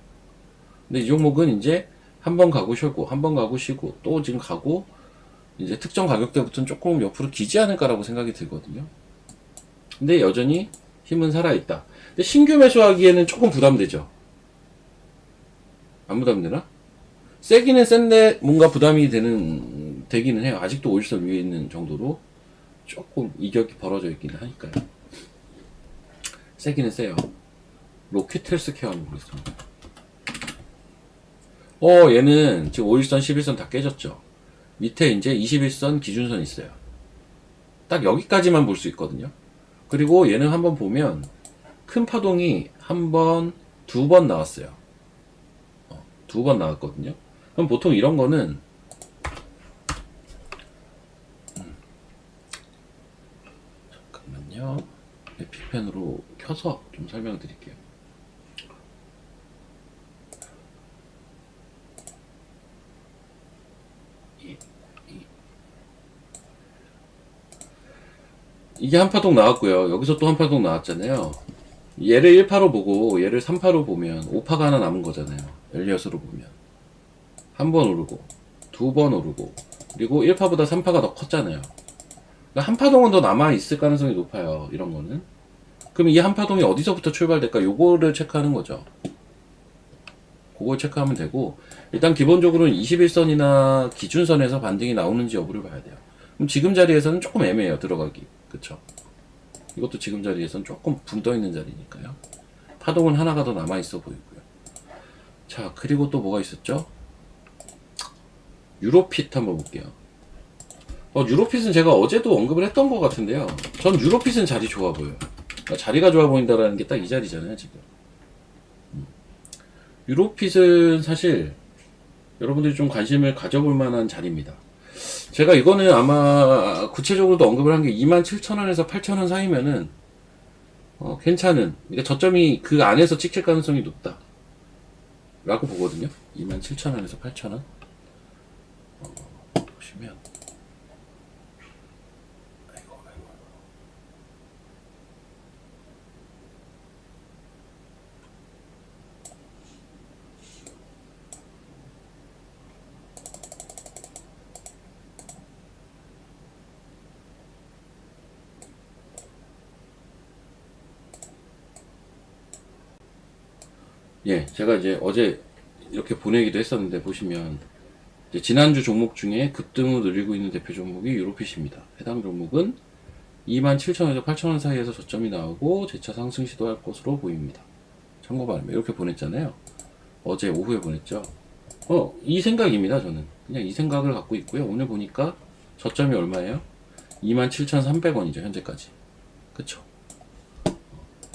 근데 이 종목은 이제 한 번 가고 쉬고, 한 번 가고 쉬고, 또 지금 가고, 이제 특정 가격대부터는 조금 옆으로 기지 않을까라고 생각이 들거든요. 근데 여전히 힘은 살아있다. 근데 신규 매수하기에는 조금 부담되죠. 안 부담되나? 세기는 센데 뭔가 부담이 되기는 해요. 아직도 5일선 위에 있는 정도로 조금 이격이 벌어져 있기는 하니까요. 세기는 세요. 로켓 헬스케어 한번 보겠습니다. 얘는 지금 5일선, 11선 다 깨졌죠. 밑에 이제 21선 기준선 있어요. 딱 여기까지만 볼 수 있거든요. 그리고 얘는 한번 보면 큰 파동이 한 번, 두 번 나왔어요. 두 번 나왔거든요. 그럼 보통 이런 거는 잠깐만요. 에픽펜으로 켜서 좀 설명드릴게요. 이게 한 파동 나왔고요. 여기서 또 한 파동 나왔잖아요. 얘를 1파로 보고 얘를 3파로 보면 5파가 하나 남은 거잖아요. 엘리엇으로 보면 한 번 오르고, 두 번 오르고, 그리고 1파보다 3파가 더 컸잖아요. 그러니까 한 파동은 더 남아있을 가능성이 높아요. 이런 거는. 그럼 이 한 파동이 어디서부터 출발될까? 요거를 체크하는 거죠. 그걸 체크하면 되고, 일단 기본적으로는 21선이나 기준선에서 반등이 나오는지 여부를 봐야 돼요. 그럼 지금 자리에서는 조금 애매해요. 들어가기. 그쵸? 이것도 지금 자리에서는 조금 붕 떠있는 자리니까요. 파동은 하나가 더 남아있어 보이고요. 자, 그리고 또 뭐가 있었죠? 유로핏 한번 볼게요. 유로핏은 제가 어제도 언급을 했던 것 같은데요. 전 유로핏은 자리 좋아 보여요. 그러니까 자리가 좋아 보인다라는 게 딱 이 자리잖아요, 지금. 유로핏은 사실 여러분들이 좀 관심을 가져볼 만한 자리입니다. 제가 이거는 아마 구체적으로도 언급을 한 게 27,000원에서 8,000원 사이면은 괜찮은, 그러니까 저점이 그 안에서 찍힐 가능성이 높다 라고 보거든요. 27,000원에서 8,000원 보시면, 아이고. 예, 제가 이제 어제 이렇게 보내기도 했었는데, 보시면 이제 지난주 종목 중에 급등을 누리고 있는 대표 종목이 유로핏입니다. 해당 종목은 27,000원에서 8,000원 사이에서 저점이 나오고 재차 상승 시도할 것으로 보입니다. 참고 바랍니다. 이렇게 보냈잖아요. 어제 오후에 보냈죠. 이 생각입니다. 저는 그냥 이 생각을 갖고 있고요. 오늘 보니까 저점이 얼마예요? 27,300원이죠. 현재까지. 그쵸?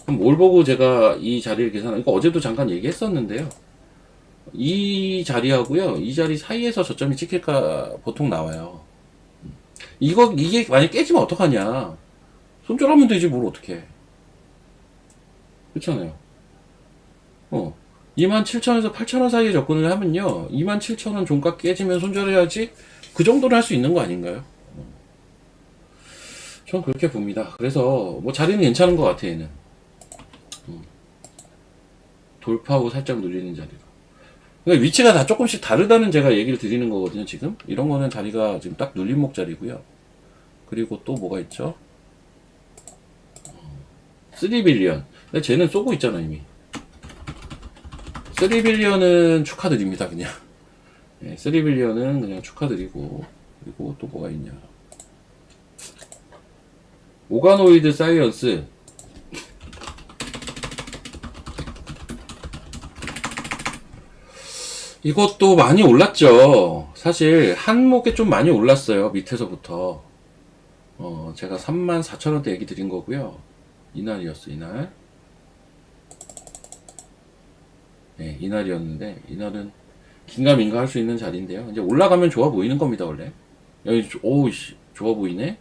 그럼 뭘 보고 제가 이 자리를 계산하니까, 어제도 잠깐 얘기했었는데요. 이 자리하고요, 이 자리 사이에서 저점이 찍힐까 보통 나와요. 이게 만약 깨지면 어떡하냐. 손절하면 되지, 뭘 어떡해. 그렇잖아요. 27,000원에서 8,000원 사이에 접근을 하면요. 27,000원 종가 깨지면 손절해야지. 그 정도는 할 수 있는 거 아닌가요? 전 그렇게 봅니다. 그래서 뭐 자리는 괜찮은 것 같아, 얘는. 돌파하고 살짝 눌리는 자리로. 그러니까 위치가 다 조금씩 다르다는 제가 얘기를 드리는 거거든요, 지금. 이런 거는 자리가 지금 딱 눌림목 자리고요. 그리고 또 뭐가 있죠? 3빌리언. 근데 쟤는 쏘고 있잖아, 이미. 3빌리언은 축하드립니다, 그냥. 네, 3빌리언은 그냥 축하드리고. 그리고 또 뭐가 있냐. 오가노이드 사이언스. 이것도 많이 올랐죠. 사실 한목에 좀 많이 올랐어요. 밑에서부터. 제가 34,000원대 얘기 드린 거고요. 이날이었어, 이날. 네, 이날이었는데 이날은 긴가민가 할 수 있는 자리인데요. 이제 올라가면 좋아 보이는 겁니다, 원래. 여기 오우 좋아 보이네.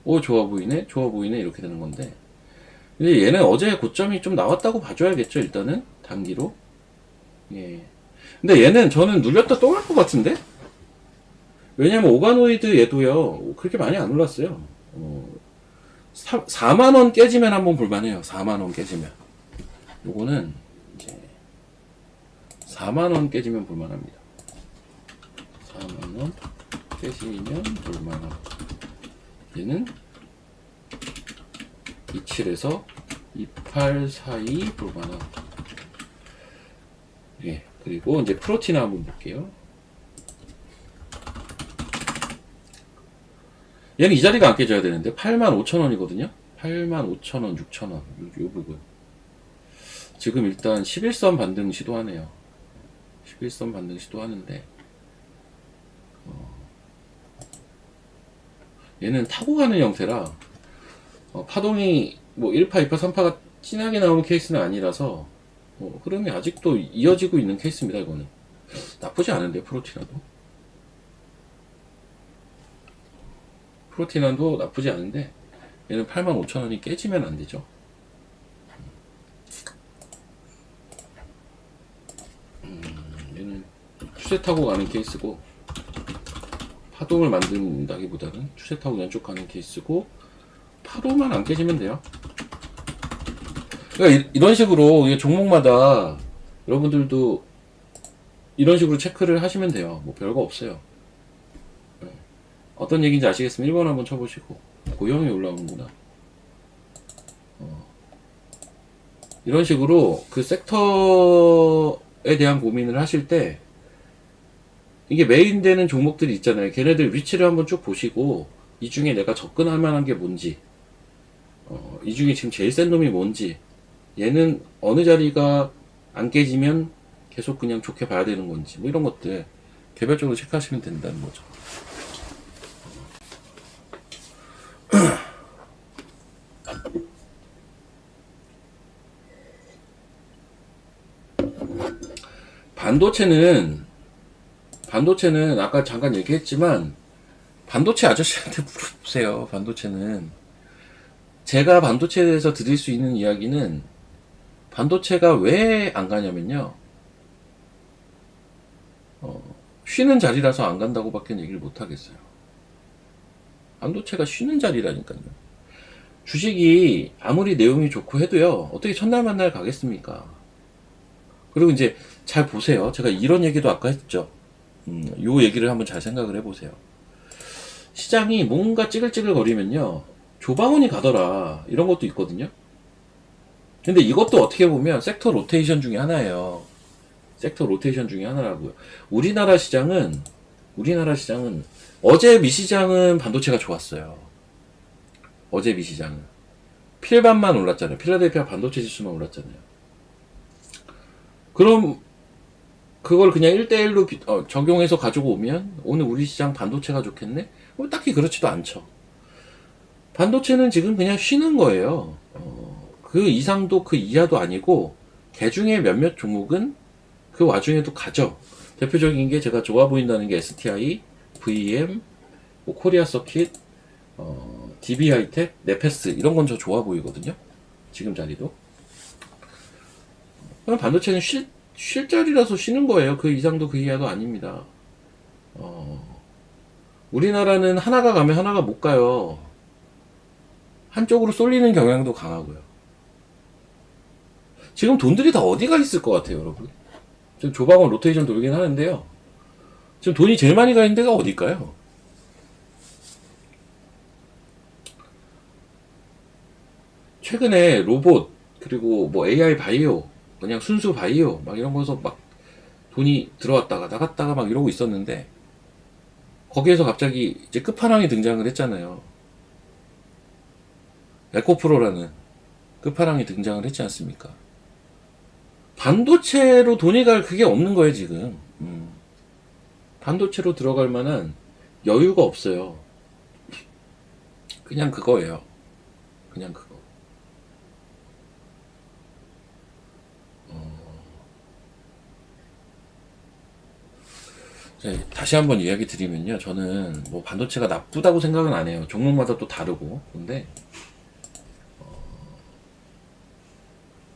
오 좋아 보이네. 좋아 보이네. 이렇게 되는 건데. 근데 얘는 어제 고점이 좀 나왔다고 봐줘야겠죠, 일단은 단기로. 예. 근데 얘는 저는 눌렸다 또 갈 것 같은데? 왜냐면 오가노이드 얘도요, 그렇게 많이 안 올랐어요. 4만원 깨지면 한번 볼만해요. 4만원 깨지면. 요거는 이제 4만원 깨지면 볼만합니다. 4만원 깨지면 볼만하고. 얘는 27에서 28 사이 볼만하고. 예. 그리고 이제 프로티나 한번 볼게요. 얘는 이 자리가 안 깨져야 되는데 85,000원이거든요. 85,000원, 6,000원 요 부분. 지금 일단 11선 반등 시도하네요. 11선 반등 시도하는데 얘는 타고 가는 형태라 파동이 뭐 1파, 2파, 3파가 진하게 나오는 케이스는 아니라서 흐름이 아직도 이어지고 있는 케이스입니다. 이거는 나쁘지 않은데 프로티난도 나쁘지 않은데 얘는 85,000원이 깨지면 안 되죠. 얘는 추세 타고 가는 케이스고 파동을 만든다기보다는 추세 타고 그냥 쭉 가는 케이스고 파도만 안 깨지면 돼요. 그러니까 이런 식으로 종목마다 여러분들도 이런 식으로 체크를 하시면 돼요. 뭐 별거 없어요. 어떤 얘기인지 아시겠으면 1번 한번 쳐보시고. 고형이 올라오는구나. 이런 식으로 그 섹터에 대한 고민을 하실 때 이게 메인 되는 종목들이 있잖아요. 걔네들 위치를 한번 쭉 보시고 이 중에 내가 접근할 만한 게 뭔지, 이 중에 지금 제일 센 놈이 뭔지, 얘는 어느 자리가 안 깨지면 계속 그냥 좋게 봐야 되는 건지, 뭐 이런 것들 개별적으로 체크하시면 된다는 거죠. 반도체는 아까 잠깐 얘기했지만 반도체 아저씨한테 물어보세요. 반도체는 제가 반도체에 대해서 드릴 수 있는 이야기는 반도체가 왜 안 가냐면요, 쉬는 자리라서 안 간다고 밖에 얘기를 못 하겠어요. 반도체가 쉬는 자리라니까요. 주식이 아무리 내용이 좋고 해도요, 어떻게 첫날 만날 가겠습니까? 그리고 이제 잘 보세요. 제가 이런 얘기도 아까 했죠. 요 얘기를 한번 잘 생각을 해보세요. 시장이 뭔가 찌글찌글 거리면요, 조방원이 가더라. 이런 것도 있거든요. 근데 이것도 어떻게 보면 섹터 로테이션 중에 하나예요. 섹터 로테이션 중에 하나라고요. 우리나라 시장은 어제 미시장은 반도체가 좋았어요. 어제 미시장은 필반만 올랐잖아요. 필라델피아 반도체 지수만 올랐잖아요. 그럼 그걸 그냥 1대1로 적용해서 가지고 오면 오늘 우리 시장 반도체가 좋겠네? 딱히 그렇지도 않죠. 반도체는 지금 그냥 쉬는 거예요. 그 이상도 그 이하도 아니고 개 중에 몇몇 종목은 그 와중에도 가죠. 대표적인 게 제가 좋아 보인다는 게 STI, VM, 뭐 코리아 서킷, DB 하이텍, 네페스 이런 건 저 좋아 보이거든요. 지금 자리도. 그럼 반도체는 쉴 자리라서 쉬는 거예요. 그 이상도 그 이하도 아닙니다. 우리나라는 하나가 가면 하나가 못 가요. 한쪽으로 쏠리는 경향도 강하고요. 지금 돈들이 다 어디가 있을 것 같아요, 여러분? 지금 조방원 로테이션 돌긴 하는데요. 지금 돈이 제일 많이 가 있는 데가 어딜까요? 최근에 로봇, 그리고 뭐 AI 바이오, 그냥 순수 바이오, 막 이런 거에서 막 돈이 들어왔다가 나갔다가 막 이러고 있었는데, 거기에서 갑자기 이제 끝판왕이 등장을 했잖아요. 에코프로라는 끝판왕이 등장을 했지 않습니까? 반도체로 돈이 갈 그게 없는 거예요, 지금. 반도체로 들어갈 만한 여유가 없어요. 그냥 그거예요. 그냥 그거. 다시 한번 이야기 드리면요. 저는 뭐 반도체가 나쁘다고 생각은 안 해요. 종목마다 또 다르고. 근데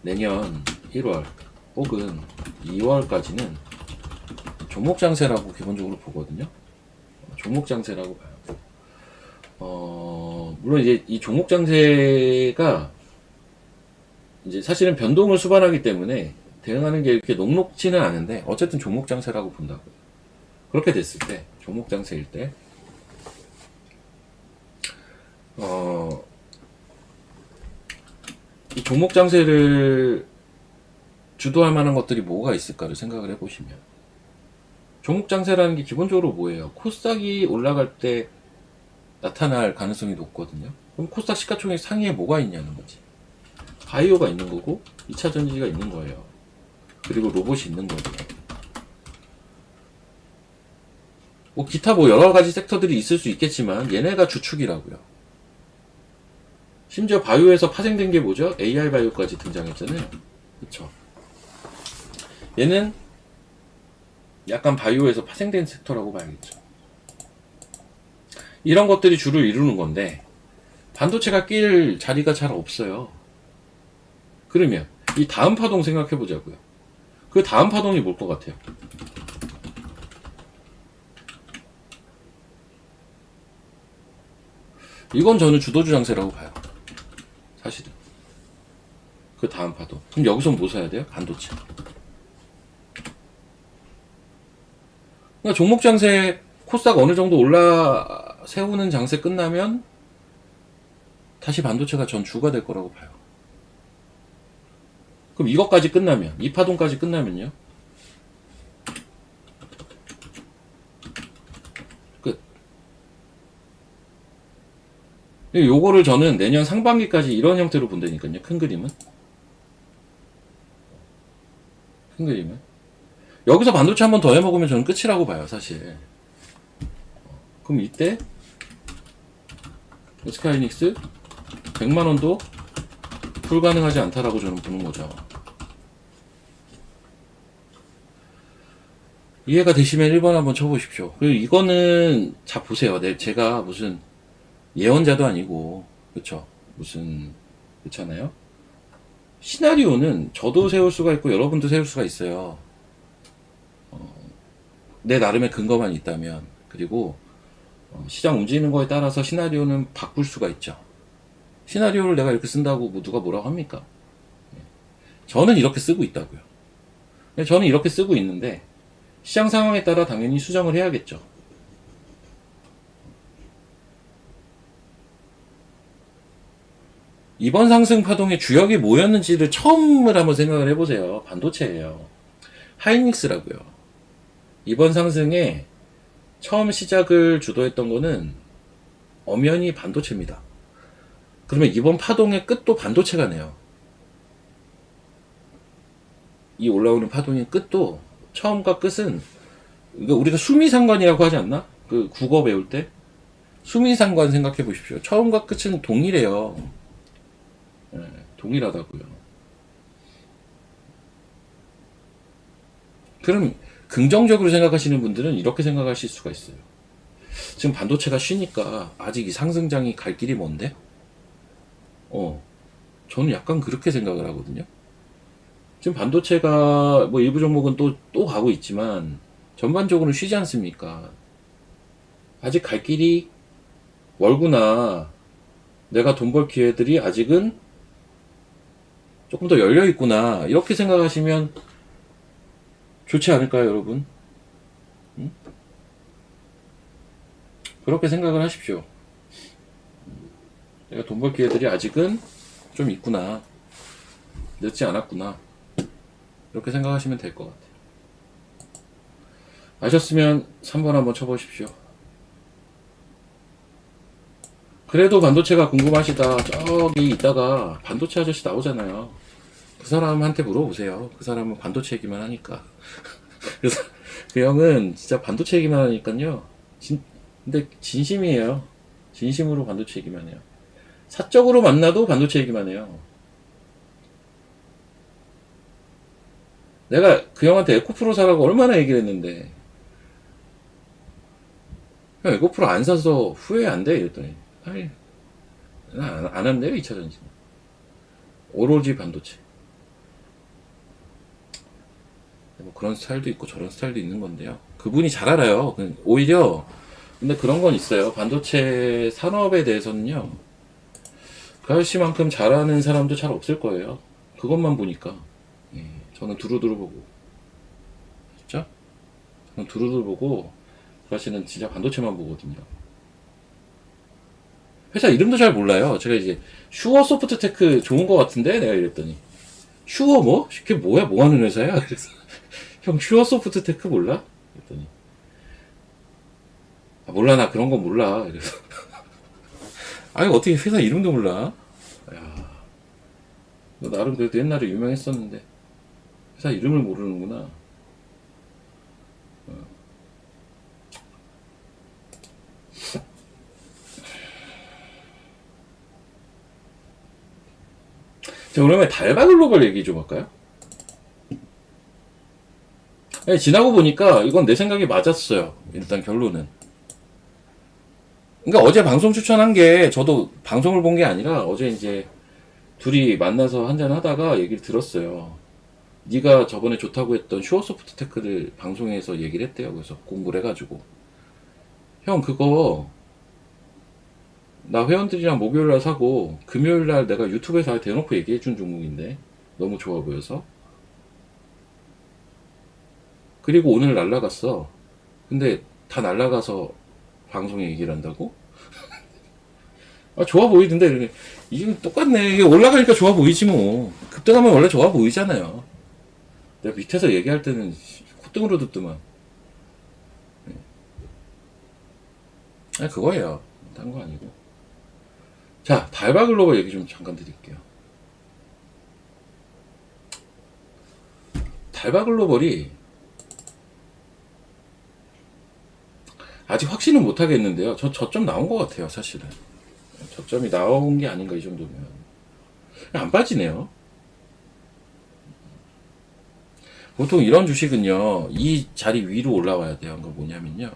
내년 1월 혹은 2월까지는 종목 장세라고 기본적으로 보거든요. 종목 장세라고 봐요. 물론 이제 이 종목 장세가 이제 사실은 변동을 수반하기 때문에 대응하는 게 이렇게 녹록지는 않은데 어쨌든 종목 장세라고 본다고요. 그렇게 됐을 때, 종목 장세일 때, 이 종목 장세를 주도할 만한 것들이 뭐가 있을까를 생각을 해보시면, 종목 장세라는 게 기본적으로 뭐예요? 코스닥이 올라갈 때 나타날 가능성이 높거든요. 그럼 코스닥 시가총액 상위에 뭐가 있냐는 거지. 바이오가 있는 거고, 2차 전지가 있는 거예요. 그리고 로봇이 있는 거고. 뭐 기타 뭐 여러 가지 섹터들이 있을 수 있겠지만 얘네가 주축이라고요. 심지어 바이오에서 파생된 게 뭐죠? AI 바이오까지 등장했잖아요. 그쵸? 얘는 약간 바이오에서 파생된 섹터라고 봐야겠죠. 이런 것들이 주를 이루는 건데 반도체가 낄 자리가 잘 없어요. 그러면 이 다음 파동 생각해 보자고요. 그 다음 파동이 뭘 것 같아요? 이건 저는 주도주 장세라고 봐요. 사실은. 그 다음 파동. 그럼 여기서 뭐 사야 돼요? 반도체. 그러니까 종목 장세 코스닥 어느 정도 올라 세우는 장세 끝나면 다시 반도체가 전 주가 될 거라고 봐요. 그럼 이것까지 끝나면, 이 파동까지 끝나면요? 끝. 요거를 저는 내년 상반기까지 이런 형태로 본다니까요. 큰 그림은. 큰 그림은. 여기서 반도체 한 번 더 해먹으면 저는 끝이라고 봐요, 사실. 그럼 이때 스카이닉스 100만원도 불가능하지 않다라고 저는 보는 거죠. 이해가 되시면 1번 한번 쳐보십시오. 그리고 이거는 자 보세요. 제가 무슨 예언자도 아니고 그쵸? 무슨 그렇잖아요. 시나리오는 저도 세울 수가 있고 여러분도 세울 수가 있어요. 내 나름의 근거만 있다면. 그리고 시장 움직이는 거에 따라서 시나리오는 바꿀 수가 있죠. 시나리오를 내가 이렇게 쓴다고 뭐 누가 뭐라고 합니까? 저는 이렇게 쓰고 있다고요. 저는 이렇게 쓰고 있는데 시장 상황에 따라 당연히 수정을 해야겠죠. 이번 상승 파동의 주역이 뭐였는지를 처음을 한번 생각을 해보세요. 반도체예요. 하이닉스라고요. 이번 상승에 처음 시작을 주도했던 거는 엄연히 반도체입니다. 그러면 이번 파동의 끝도 반도체가 네요. 이 올라오는 파동의 끝도 처음과 끝은 우리가 수미상관이라고 하지 않나? 그 국어 배울 때 수미상관 생각해 보십시오. 처음과 끝은 동일해요. 네, 동일하다고요. 그럼 긍정적으로 생각하시는 분들은 이렇게 생각하실 수가 있어요. 지금 반도체가 쉬니까 아직 이 상승장이 갈 길이 먼데? 저는 약간 그렇게 생각을 하거든요. 지금 반도체가 뭐 일부 종목은 또 가고 있지만 전반적으로 쉬지 않습니까? 아직 갈 길이 멀구나. 내가 돈 벌 기회들이 아직은 조금 더 열려 있구나. 이렇게 생각하시면 좋지 않을까요, 여러분? 응? 그렇게 생각을 하십시오. 내가 돈 벌 기회들이 아직은 좀 있구나. 늦지 않았구나. 이렇게 생각하시면 될 것 같아요. 아셨으면 3번 한번 쳐보십시오. 그래도 반도체가 궁금하시다. 저기 있다가 반도체 아저씨 나오잖아요. 그 사람한테 물어보세요. 그 사람은 반도체 얘기만 하니까. 그래서 그 형은 진짜 반도체 얘기만 하니까요. 근데 진심이에요. 진심으로 반도체 얘기만 해요. 사적으로 만나도 반도체 얘기만 해요. 내가 그 형한테 에코프로 사라고 얼마나 얘기를 했는데, 형 에코프로 안 사서 후회 안 돼? 이랬더니, 아니, 안 한대요, 2차 전지. 오로지 반도체. 뭐 그런 스타일도 있고 저런 스타일도 있는 건데요. 그분이 잘 알아요. 오히려, 근데 그런 건 있어요. 반도체 산업에 대해서는요, 그 아저씨만큼 잘하는 사람도 잘 없을 거예요. 그것만 보니까. 예, 저는 두루두루 보고. 진짜? 저는 두루두루 보고, 그 아저씨는 진짜 반도체만 보거든요. 회사 이름도 잘 몰라요. 제가 이제 슈어 소프트테크 좋은 거 같은데 내가 이랬더니 슈어 뭐? 그게 뭐야? 뭐 하는 회사야? 그래서 형 슈어 소프트테크 몰라? 그랬더니 아, 몰라 나 그런 거 몰라. 그래서 아니 어떻게 회사 이름도 몰라? 야, 너 나름 그래도 옛날에 유명했었는데 회사 이름을 모르는구나. 자, 그러면 달바 글로벌 얘기 좀 할까요? 네, 지나고 보니까 이건 내 생각이 맞았어요. 일단 결론은. 그러니까 어제 방송 추천한 게 저도 방송을 본 게 아니라 어제 이제 둘이 만나서 한잔 하다가 얘기를 들었어요. 네가 저번에 좋다고 했던 슈어소프트 테크를 방송에서 얘기를 했대요. 그래서 공부를 해가지고 형 그거 나 회원들이랑 목요일날 사고 금요일날 내가 유튜브에서 대놓고 얘기해준 종목인데 너무 좋아 보여서 그리고 오늘 날라갔어. 근데 다 날라가서 방송에 얘기를 한다고? 아 좋아 보이던데 이렇게 이게 똑같네. 이게 올라가니까 좋아 보이지 뭐. 급등하면 원래 좋아 보이잖아요. 내가 밑에서 얘기할 때는 콧등으로 듣더만. 아 그거예요. 딴 거 아니고. 자 달바 글로벌 얘기 좀 잠깐 드릴게요. 달바 글로벌이 아직 확신은 못 하겠는데요. 저점 나온 것 같아요, 사실은. 저점이 나온 게 아닌가 이 정도면 안 빠지네요. 보통 이런 주식은요, 이 자리 위로 올라와야 돼요. 그거 뭐냐면요,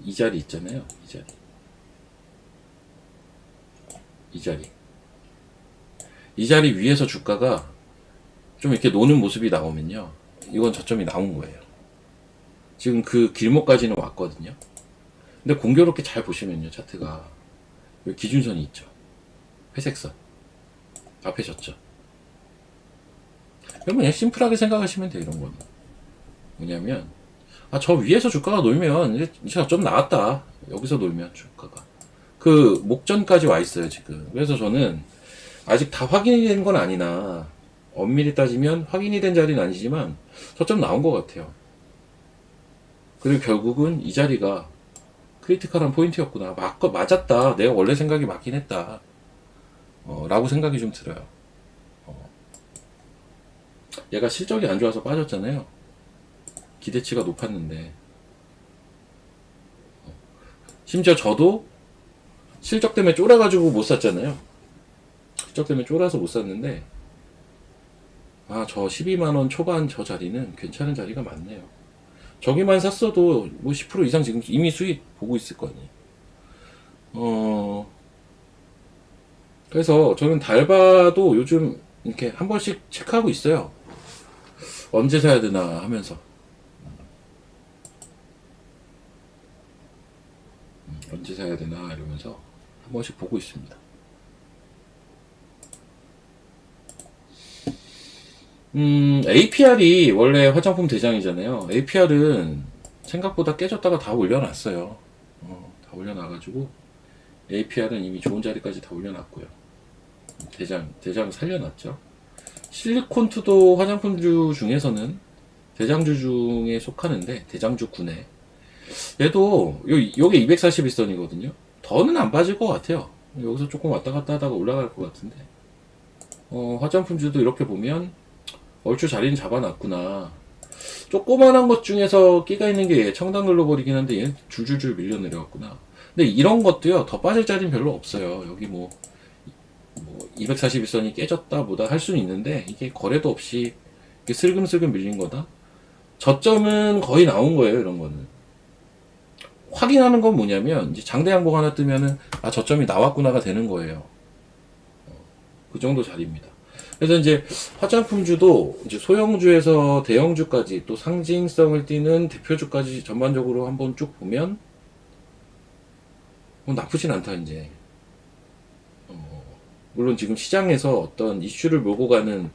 이 자리 있잖아요, 이 자리, 이 자리, 이 자리 위에서 주가가 좀 이렇게 노는 모습이 나오면요, 이건 저점이 나온 거예요. 지금 그 길목까지는 왔거든요. 근데 공교롭게 잘 보시면요, 차트가 여기 기준선이 있죠. 회색선 앞에 졌죠. 그냥 심플하게 생각하시면 돼요. 이런 거는 뭐냐면, 아, 저 위에서 주가가 놀면 이제 좀 나왔다. 여기서 놀면 주가가 그 목전까지 와 있어요 지금. 그래서 저는 아직 다 확인이 된 건 아니나 엄밀히 따지면 확인이 된 자리는 아니지만 저점 나온 것 같아요. 그리고 결국은 이 자리가 크리티컬한 포인트였구나. 맞았다. 내가 원래 생각이 맞긴 했다. 라고 생각이 좀 들어요. 얘가 실적이 안 좋아서 빠졌잖아요. 기대치가 높았는데. 심지어 저도 실적 때문에 쫄아가지고 못 샀잖아요. 실적 때문에 쫄아서 못 샀는데, 아, 저 12만원 초반 저 자리는 괜찮은 자리가 많네요. 저기만 샀어도 뭐 10% 이상 지금 이미 수익 보고 있을 거 아니에요. 그래서 저는 달바도 요즘 이렇게 한 번씩 체크하고 있어요. 언제 사야 되나 하면서. 언제 사야 되나 이러면서 한 번씩 보고 있습니다. APR이 원래 화장품 대장이잖아요. APR은 생각보다 깨졌다가 다 올려놨어요. 다 올려놔가지고 APR은 이미 좋은 자리까지 다 올려놨고요. 대장 살려놨죠. 실리콘투도 화장품주 중에서는 대장주 중에 속하는데 대장주군에 얘도 요게 241선이거든요. 더는 안 빠질 것 같아요. 여기서 조금 왔다 갔다 하다가 올라갈 것 같은데 화장품주도 이렇게 보면 얼추 자리는 잡아놨구나. 조그만한 것 중에서 끼가 있는 게 청단 글로벌이긴 한데 얘는 줄줄줄 밀려 내려왔구나. 근데 이런 것도요 더 빠질 자리는 별로 없어요. 여기 뭐 241선이 깨졌다 보다 할 수는 있는데 이게 거래도 없이 이렇게 슬금슬금 밀린 거다. 저점은 거의 나온 거예요. 이런 거는 확인하는 건 뭐냐면 이제 장대 양봉 하나 뜨면은 아 저점이 나왔구나가 되는 거예요. 그 정도 자리입니다. 그래서 이제 화장품주도 이제 소형주에서 대형주까지 또 상징성을 띠는 대표주까지 전반적으로 한번 쭉 보면 나쁘진 않다 이제. 물론 지금 시장에서 어떤 이슈를 몰고 가는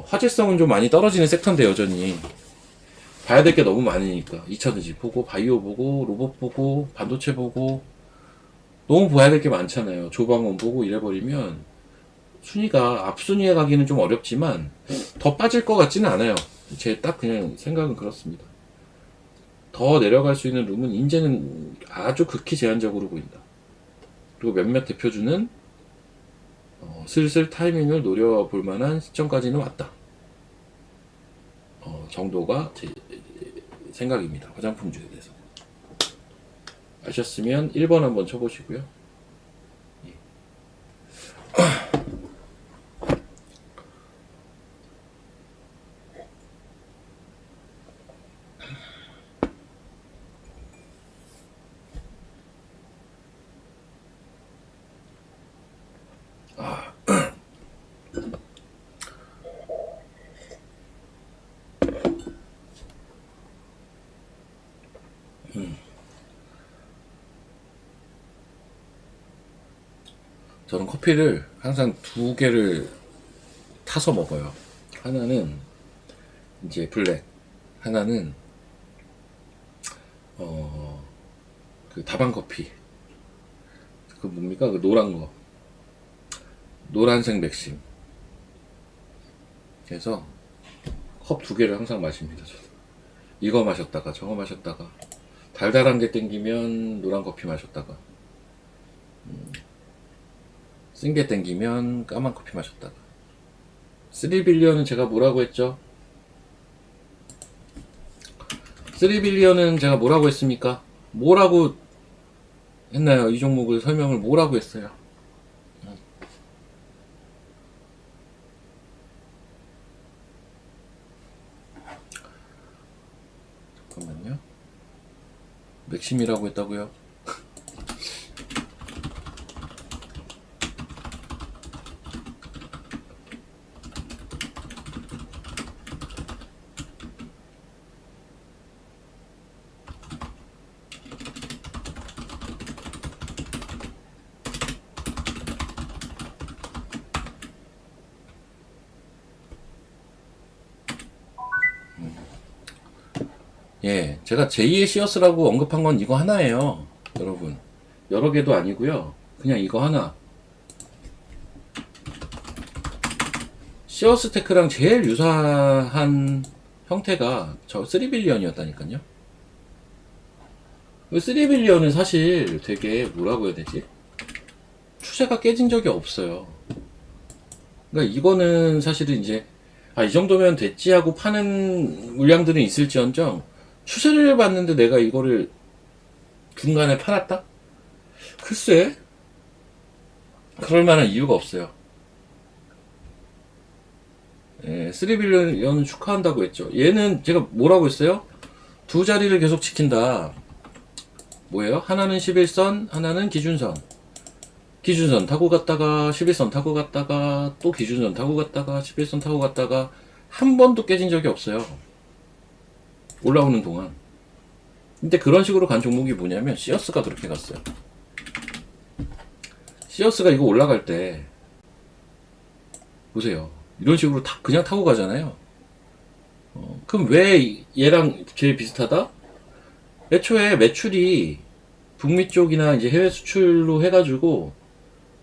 화제성은 좀 많이 떨어지는 섹터인데 여전히 봐야 될 게 너무 많으니까 2차전지 보고 바이오 보고 로봇 보고 반도체 보고 너무 봐야 될 게 많잖아요. 조방원 보고 이래버리면 순위가 앞순위에 가기는 좀 어렵지만 더 빠질 것 같지는 않아요. 제 딱 그냥 생각은 그렇습니다. 더 내려갈 수 있는 룸은 이제는 아주 극히 제한적으로 보인다. 그리고 몇몇 대표주는 슬슬 타이밍을 노려볼 만한 시점까지는 왔다. 정도가 제 생각입니다. 화장품주에 대해서. 아셨으면 1번 한번 쳐보시고요. 저는 커피를 항상 두 개를 타서 먹어요. 하나는 이제 블랙, 하나는 그 다방 커피. 그 뭡니까? 그 노란 거. 노란색 맥심. 그래서 컵 두 개를 항상 마십니다. 저도. 이거 마셨다가 저거 마셨다가 달달한 게 땡기면 노란 커피 마셨다가 쓴 게 땡기면 까만 커피 마셨다가 3빌리언은 제가 뭐라고 했죠? 3빌리언은 제가 뭐라고 했습니까? 뭐라고 했나요? 이 종목을 설명을 뭐라고 했어요? 잠깐만요. 맥심이라고 했다고요? 예, 제가 제2의 시어스라고 언급한 건 이거 하나예요. 여러분. 여러 개도 아니고요. 그냥 이거 하나. 시어스테크랑 제일 유사한 형태가 저 3빌리언이었다니까요. 3빌리언은 사실 되게 뭐라고 해야 되지? 추세가 깨진 적이 없어요. 그러니까 이거는 사실은 이제 이 정도면 됐지 하고 파는 물량들은 있을지언정 추세를 봤는데 내가 이거를 중간에 팔았다? 글쎄, 그럴 만한 이유가 없어요. 예, 3빌리언은 축하한다고 했죠. 얘는 제가 뭐라고 했어요? 두 자리를 계속 지킨다. 뭐예요? 하나는 11선, 하나는 기준선. 기준선 타고 갔다가 11선 타고 갔다가 또 기준선 타고 갔다가 11선 타고 갔다가 한 번도 깨진 적이 없어요. 올라오는 동안. 근데 그런 식으로 간 종목이 뭐냐면 시어스가 그렇게 갔어요. 시어스가 이거 올라갈 때 보세요. 이런 식으로 그냥 타고 가잖아요. 그럼 왜 얘랑 제일 비슷하다? 애초에 매출이 북미 쪽이나 이제 해외 수출로 해가지고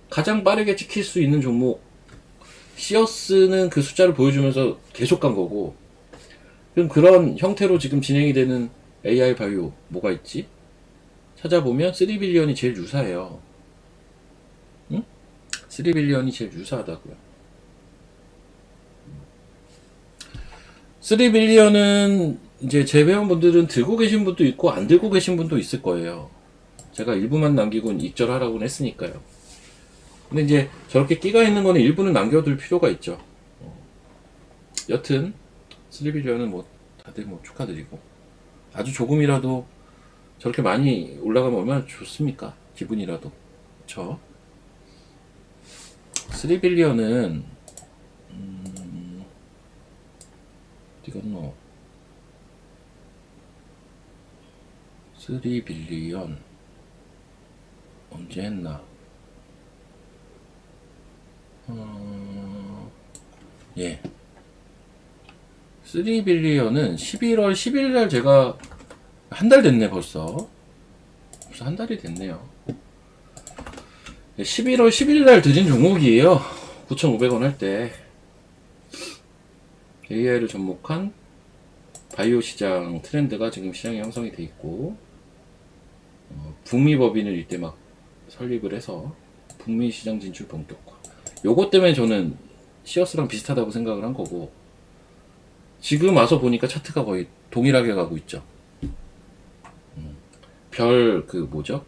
가장 빠르게 찍힐 수 있는 종목 시어스는 그 숫자를 보여주면서 계속 간 거고, 그럼 그런 형태로 지금 진행이 되는 AI 바이오 뭐가 있지? 찾아보면 3빌리언이 제일 유사해요. 응? 3빌리언이 제일 유사하다고요. 3빌리언은 이제 제 회원분들은 들고 계신 분도 있고 안 들고 계신 분도 있을 거예요. 제가 일부만 남기고 익절하라고는 했으니까요. 근데 이제 저렇게 끼가 있는 거는 일부는 남겨둘 필요가 있죠. 여튼 3빌리언은 뭐 다들 뭐 축하드리고, 아주 조금이라도 저렇게 많이 올라가면 얼마나 좋습니까? 기분이라도. 그쵸? 3빌리언은 어디 갔노? 3빌리언 언제 했나? 예. 3빌리언은 11월 10일날 제가 한 달 됐네 벌써 한 달이 됐네요. 11월 10일날 드린 종목이에요. 9,500원 할 때 AI를 접목한 바이오 시장 트렌드가 지금 시장에 형성이 돼 있고, 북미 법인을 이때 막 설립을 해서 북미 시장 진출 본격화. 요것 때문에 저는 시어스랑 비슷하다고 생각을 한 거고, 지금 와서 보니까 차트가 거의 동일하게 가고 있죠. 별 그 뭐죠?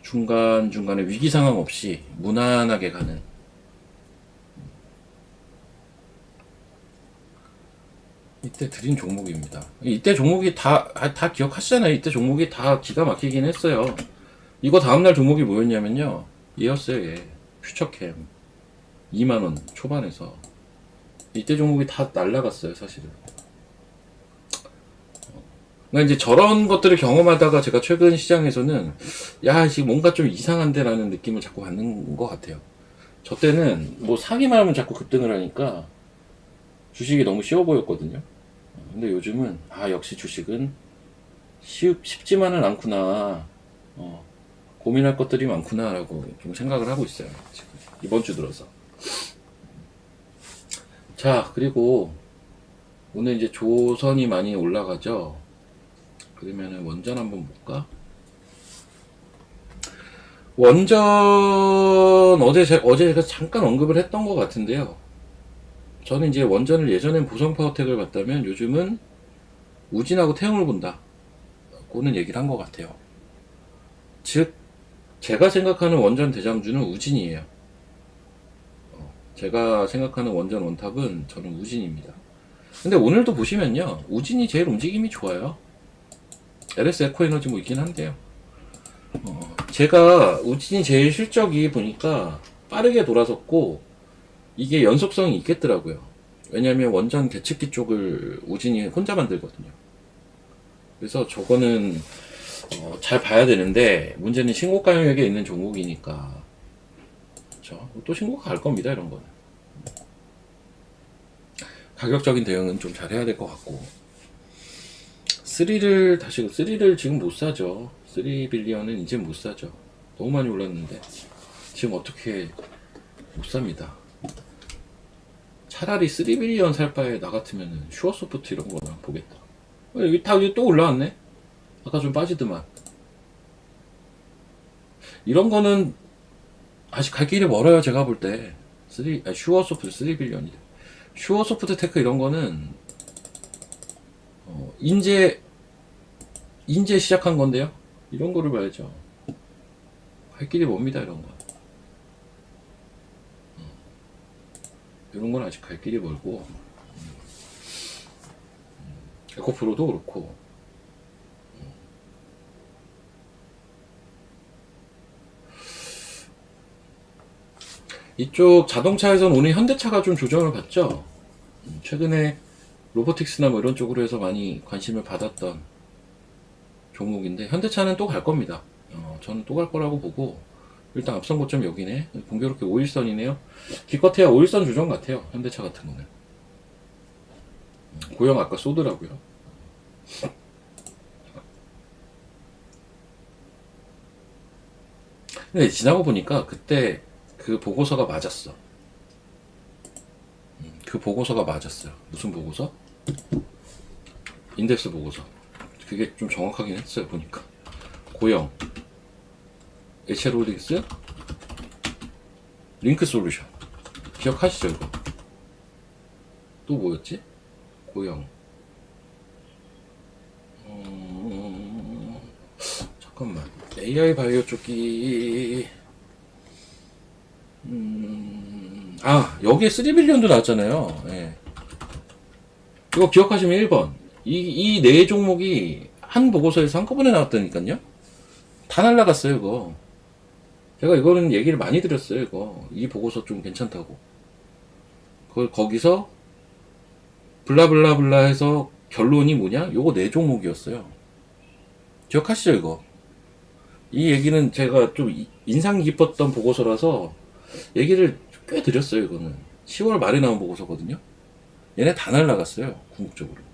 중간중간에 위기 상황 없이 무난하게 가는. 이때 드린 종목입니다. 이때 종목이 다 기억하시잖아요. 이때 종목이 다 기가 막히긴 했어요. 이거 다음날 종목이 뭐였냐면요. 얘였어요, 얘. 퓨처캠. 2만원 초반에서. 이때 종목이 다 날라갔어요, 사실은. 그러니까 이제 저런 것들을 경험하다가 제가 최근 시장에서는 야, 지금 뭔가 좀 이상한데 라는 느낌을 자꾸 받는 것 같아요. 저 때는 뭐 사기만 하면 자꾸 급등을 하니까 주식이 너무 쉬워 보였거든요. 근데 요즘은 아, 역시 주식은 쉽지만은 않구나. 고민할 것들이 많구나 라고 좀 생각을 하고 있어요. 지금 이번 주 들어서. 자, 그리고 오늘 이제 조선이 많이 올라가죠. 그러면은 원전 한번 볼까? 원전 어제 제가 잠깐 언급을 했던 것 같은데요. 저는 이제 원전을 예전엔 보성파워텍을 봤다면 요즘은 우진하고 태영을 본다 고는 얘기를 한 것 같아요. 즉 제가 생각하는 원전 대장주는 우진이에요. 제가 생각하는 원전 원탑은 저는 우진입니다. 근데 오늘도 보시면요, 우진이 제일 움직임이 좋아요. LS 에코에너지 뭐 있긴 한데요. 제가 우진이 제일 실적이 보니까 빠르게 돌아섰고 이게 연속성이 있겠더라고요. 왜냐하면 원전 계측기 쪽을 우진이 혼자 만들거든요. 그래서 저거는 잘 봐야 되는데, 문제는 신고가형에 있는 종목이니까. 그렇죠? 또 신고가 갈 겁니다, 이런 거는. 가격적인 대응은 좀 잘 해야 될 것 같고. 3를 지금 못 사죠. 3빌리언은 이제 못 사죠. 너무 많이 올랐는데 지금 어떻게 못 삽니다. 차라리 3빌리언 살 바에 나 같으면은 슈어소프트 이런 거나 보겠다. 여기 또 올라왔네. 아까 좀 빠지더만. 이런 거는 아직 갈 길이 멀어요. 제가 볼 때 슈어소프트 3빌리언이 슈어소프트 테크 이런 거는 인제 시작한 건데요. 이런 거를 봐야죠. 갈 길이 멉니다. 이런 거. 이런 건 아직 갈 길이 멀고, 에코프로도 그렇고. 이쪽 자동차에선 오늘 현대차가 좀 조정을 받죠. 최근에 로보틱스나 뭐 이런 쪽으로 해서 많이 관심을 받았던 종목인데 현대차는 또 갈 겁니다. 저는 또 갈 거라고 보고 일단 앞선 고점 여기네. 공교롭게 5일선이네요. 기껏해야 5일선 조정 같아요. 현대차 같은 거는. 고영 아까 쏘더라고요. 근데 지나고 보니까 그때 그 보고서가 맞았어. 그 보고서가 맞았어요. 무슨 보고서? 인덱스 보고서. 그게 좀 정확하긴 했어요. 보니까 고영, HL홀딩스, 링크솔루션 기억하시죠 이거? 또 뭐였지? 고영. 잠깐만. AI 바이오 쪽이 여기에 3빌리언도 나왔잖아요. 예. 이거 기억하시면 1번. 이 네 종목이 한 보고서에서 한꺼번에 나왔다니까요. 다 날라갔어요, 이거. 제가 이거는 얘기를 많이 드렸어요, 이거. 이 보고서 좀 괜찮다고. 거기서 블라블라블라 해서 결론이 뭐냐? 요거 네 종목이었어요. 기억하시죠, 이거? 이 얘기는 제가 좀 인상 깊었던 보고서라서 얘기를 꽤 드렸어요, 이거는. 10월 말에 나온 보고서거든요. 얘네 다 날라갔어요, 궁극적으로.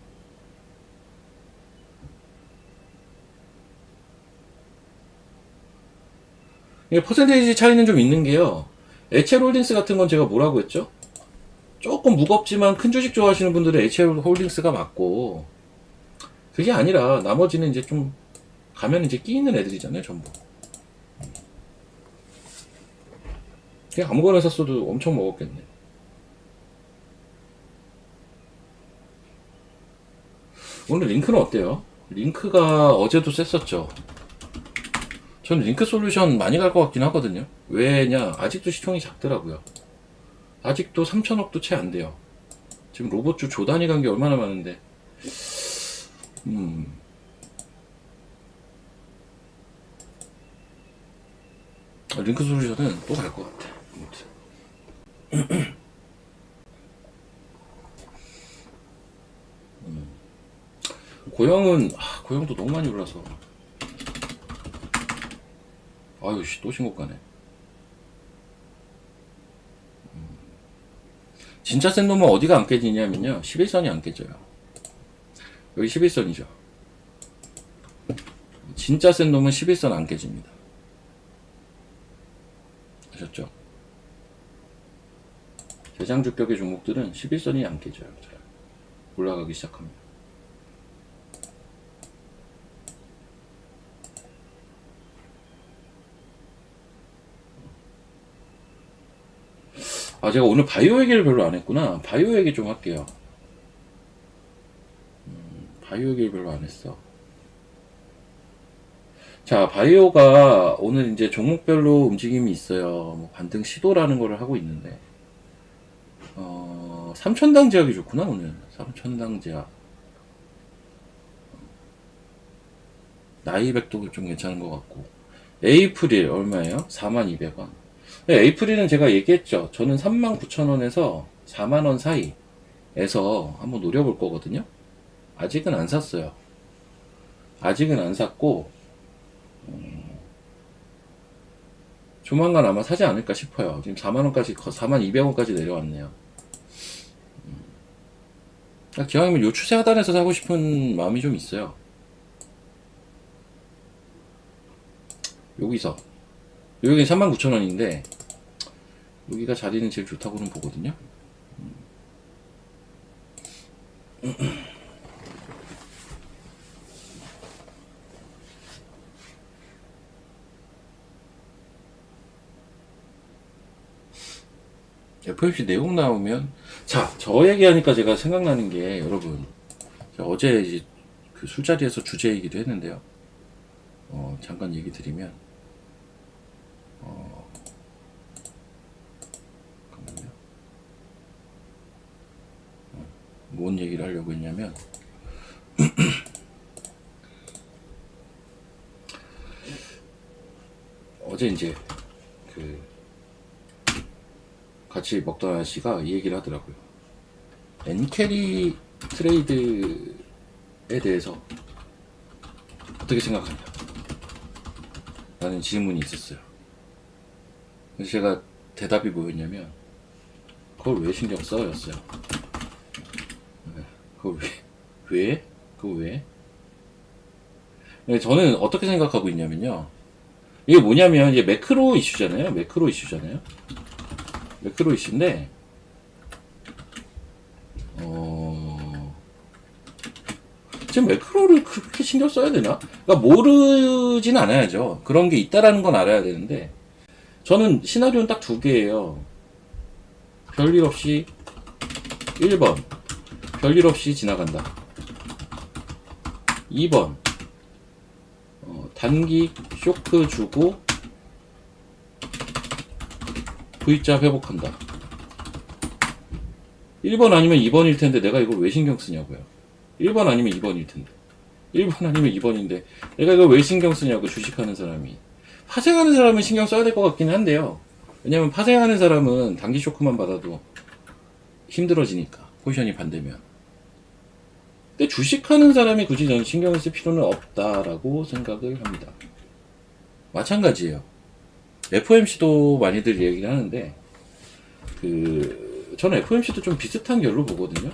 이게 퍼센테이지 차이는 좀 있는 게요. HL홀딩스 같은 건 제가 뭐라고 했죠? 조금 무겁지만 큰 주식 좋아하시는 분들은 HL홀딩스가 맞고, 그게 아니라 나머지는 이제 좀 가면 이제 끼 있는 애들이잖아요, 전부. 그냥 아무거나 샀어도 엄청 먹었겠네. 오늘 링크는 어때요? 링크가 어제도 셌었죠. 저는 링크 솔루션 많이 갈 것 같긴 하거든요. 왜냐? 아직도 시총이 작더라고요. 아직도 3천억도 채 안 돼요. 지금 로봇주 조단위 간 게 얼마나 많은데. 링크 솔루션은 또 갈 것 같아. 고영도 너무 많이 올라서. 아유, 씨, 또 신고 가네. 진짜 센 놈은 어디가 안 깨지냐면요. 11선이 안 깨져요. 여기 11선이죠. 진짜 센 놈은 11선 안 깨집니다. 아셨죠? 대장주격의 종목들은 11선이 안 깨져요. 잘 올라가기 시작합니다. 제가 오늘 바이오 얘기를 별로 안 했구나. 바이오 얘기 좀 할게요. 바이오 얘기를 별로 안 했어. 자, 바이오가 오늘 이제 종목별로 움직임이 있어요. 뭐 반등 시도라는 거를 하고 있는데, 삼천당 제약이 좋구나, 오늘. 삼천당 제약. 나이백도 좀 괜찮은 것 같고. 에이프릴 얼마예요? 42,000원. 에이프릴은 제가 얘기했죠. 저는 39,000원에서 4만원 사이에서 한번 노려볼 거거든요. 아직은 안 샀어요. 아직은 안 샀고, 조만간 아마 사지 않을까 싶어요. 지금 4만원까지, 42,000원까지 내려왔네요. 기왕이면 요 추세 하단에서 사고 싶은 마음이 좀 있어요. 여기서. 여기 39,000원인데, 여기가 자리는 제일 좋다고는 보거든요. FOMC 내용 나오면, 자, 저 얘기하니까 제가 생각나는 게, 여러분, 어제 이제 그 술자리에서 주제 얘기도 했는데요. 잠깐 얘기 드리면, 잠깐만요. 뭔 얘기를 하려고 했냐면, 어제 이제, 그, 같이 먹던 아저씨가 이 얘기를 하더라고요. 엔캐리 트레이드에 대해서 어떻게 생각하냐 라는 질문이 있었어요. 그래서 제가 대답이 뭐였냐면, 그걸 왜 신경 써? 였어요. 그걸 왜? 그거 왜? 저는 어떻게 생각하고 있냐면요. 이게 뭐냐면, 이제 매크로 이슈잖아요. 매크로 이슈인데, 지금 매크로를 그렇게 신경 써야 되나? 그러니까 모르진 않아야죠. 그런 게 있다라는 건 알아야 되는데, 저는 시나리오는 딱 두 개예요. 별일 없이 1번, 별일 없이 지나간다. 2번, 단기 쇼크 주고 V자 회복한다. 1번 아니면 2번일 텐데 내가 이걸 왜 신경 쓰냐고요. 1번 아니면 2번일 텐데. 1번 아니면 2번인데 내가 이걸 왜 신경 쓰냐고, 주식하는 사람이. 파생하는 사람은 신경 써야 될 것 같긴 한데요. 왜냐면 파생하는 사람은 단기 쇼크만 받아도 힘들어지니까, 포지션이 반대면. 근데 주식하는 사람이 굳이 저는 신경을 쓸 필요는 없다라고 생각을 합니다. 마찬가지예요. FOMC도 많이들 얘기를 하는데, 저는 FOMC도 좀 비슷한 결로 보거든요.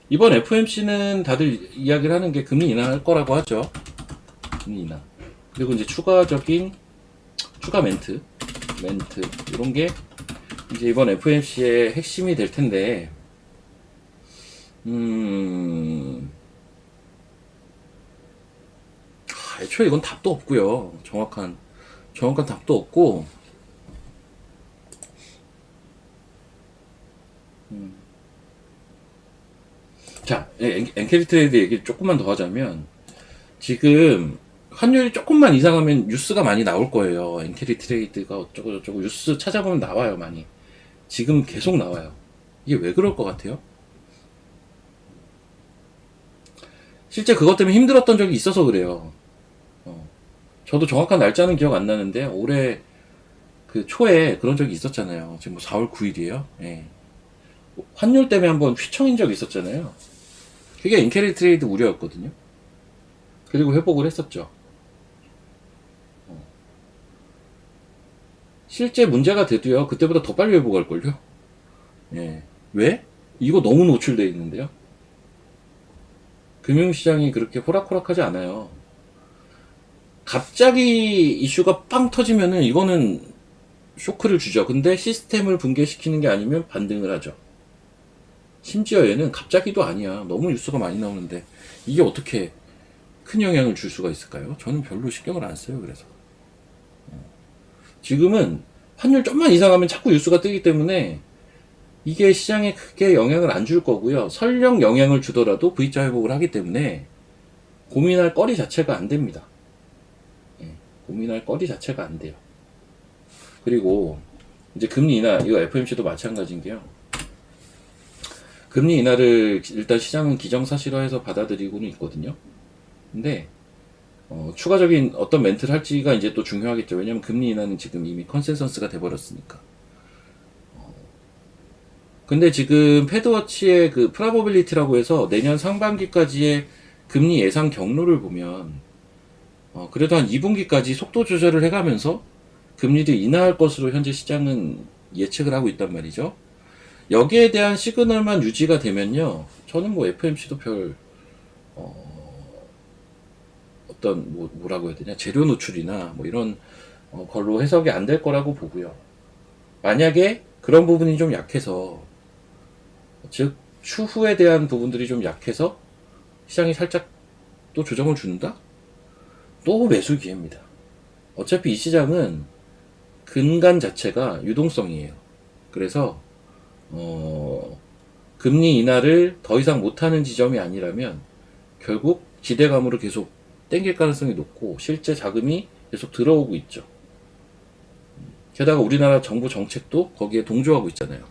이번 FOMC는 다들 이야기를 하는 게 금리 인하할 거라고 하죠. 금리 인하. 그리고 이제 추가 멘트 이런 게 이제 이번 FOMC의 핵심이 될 텐데, 애초에 이건 답도 없고요. 정확한 답도 없고, 자, 엔캐리 트레이드 얘기 조금만 더 하자면, 지금 환율이 조금만 이상하면 뉴스가 많이 나올 거예요. 엔캐리 트레이드가 어쩌고 저쩌고 뉴스 찾아보면 나와요, 많이. 지금 계속 나와요. 이게 왜 그럴 것 같아요? 실제 그것 때문에 힘들었던 적이 있어서 그래요. 저도 정확한 날짜는 기억 안 나는데, 올해 그 초에 그런 적이 있었잖아요. 지금 뭐 4월 9일이에요. 예. 환율 때문에 한번 휘청인 적이 있었잖아요. 그게 엔캐리 트레이드 우려였거든요. 그리고 회복을 했었죠. 실제 문제가 돼도요, 그때보다 더 빨리 회복할걸요? 예. 왜? 이거 너무 노출되어 있는데요. 금융시장이 그렇게 호락호락하지 않아요. 갑자기 이슈가 빵 터지면은 이거는 쇼크를 주죠. 근데 시스템을 붕괴시키는 게 아니면 반등을 하죠. 심지어 얘는 갑자기도 아니야. 너무 뉴스가 많이 나오는데 이게 어떻게 큰 영향을 줄 수가 있을까요? 저는 별로 신경을 안 써요. 그래서 지금은 환율 좀만 이상하면 자꾸 뉴스가 뜨기 때문에 이게 시장에 크게 영향을 안 줄 거고요. 설령 영향을 주더라도 V자 회복을 하기 때문에 고민할 거리 자체가 안 됩니다. 고민할 거리 자체가 안 돼요. 그리고 이제 금리 인하, 이거 FOMC도 마찬가지인 게요. 금리 인하를 일단 시장은 기정사실화해서 받아들이고는 있거든요. 근데 추가적인 어떤 멘트를 할지가 이제 또 중요하겠죠. 왜냐면 금리 인하는 지금 이미 컨센서스가 돼버렸으니까. 근데 지금 패드워치의 그 프라버빌리티라고 해서 내년 상반기까지의 금리 예상 경로를 보면 그래도 한 2분기까지 속도 조절을 해가면서 금리를 인하할 것으로 현재 시장은 예측을 하고 있단 말이죠. 여기에 대한 시그널만 유지가 되면요, 저는 뭐 FOMC도 별 어떤 뭐라고 해야 되냐, 재료 노출이나 뭐 이런 걸로 해석이 안 될 거라고 보고요. 만약에 그런 부분이 좀 약해서, 즉 추후에 대한 부분들이 좀 약해서 시장이 살짝 또 조정을 준다? 또 매수 기회입니다. 어차피 이 시장은 근간 자체가 유동성이에요. 그래서 금리 인하를 더 이상 못하는 지점이 아니라면 결국 기대감으로 계속 땡길 가능성이 높고 실제 자금이 계속 들어오고 있죠. 게다가 우리나라 정부 정책도 거기에 동조하고 있잖아요.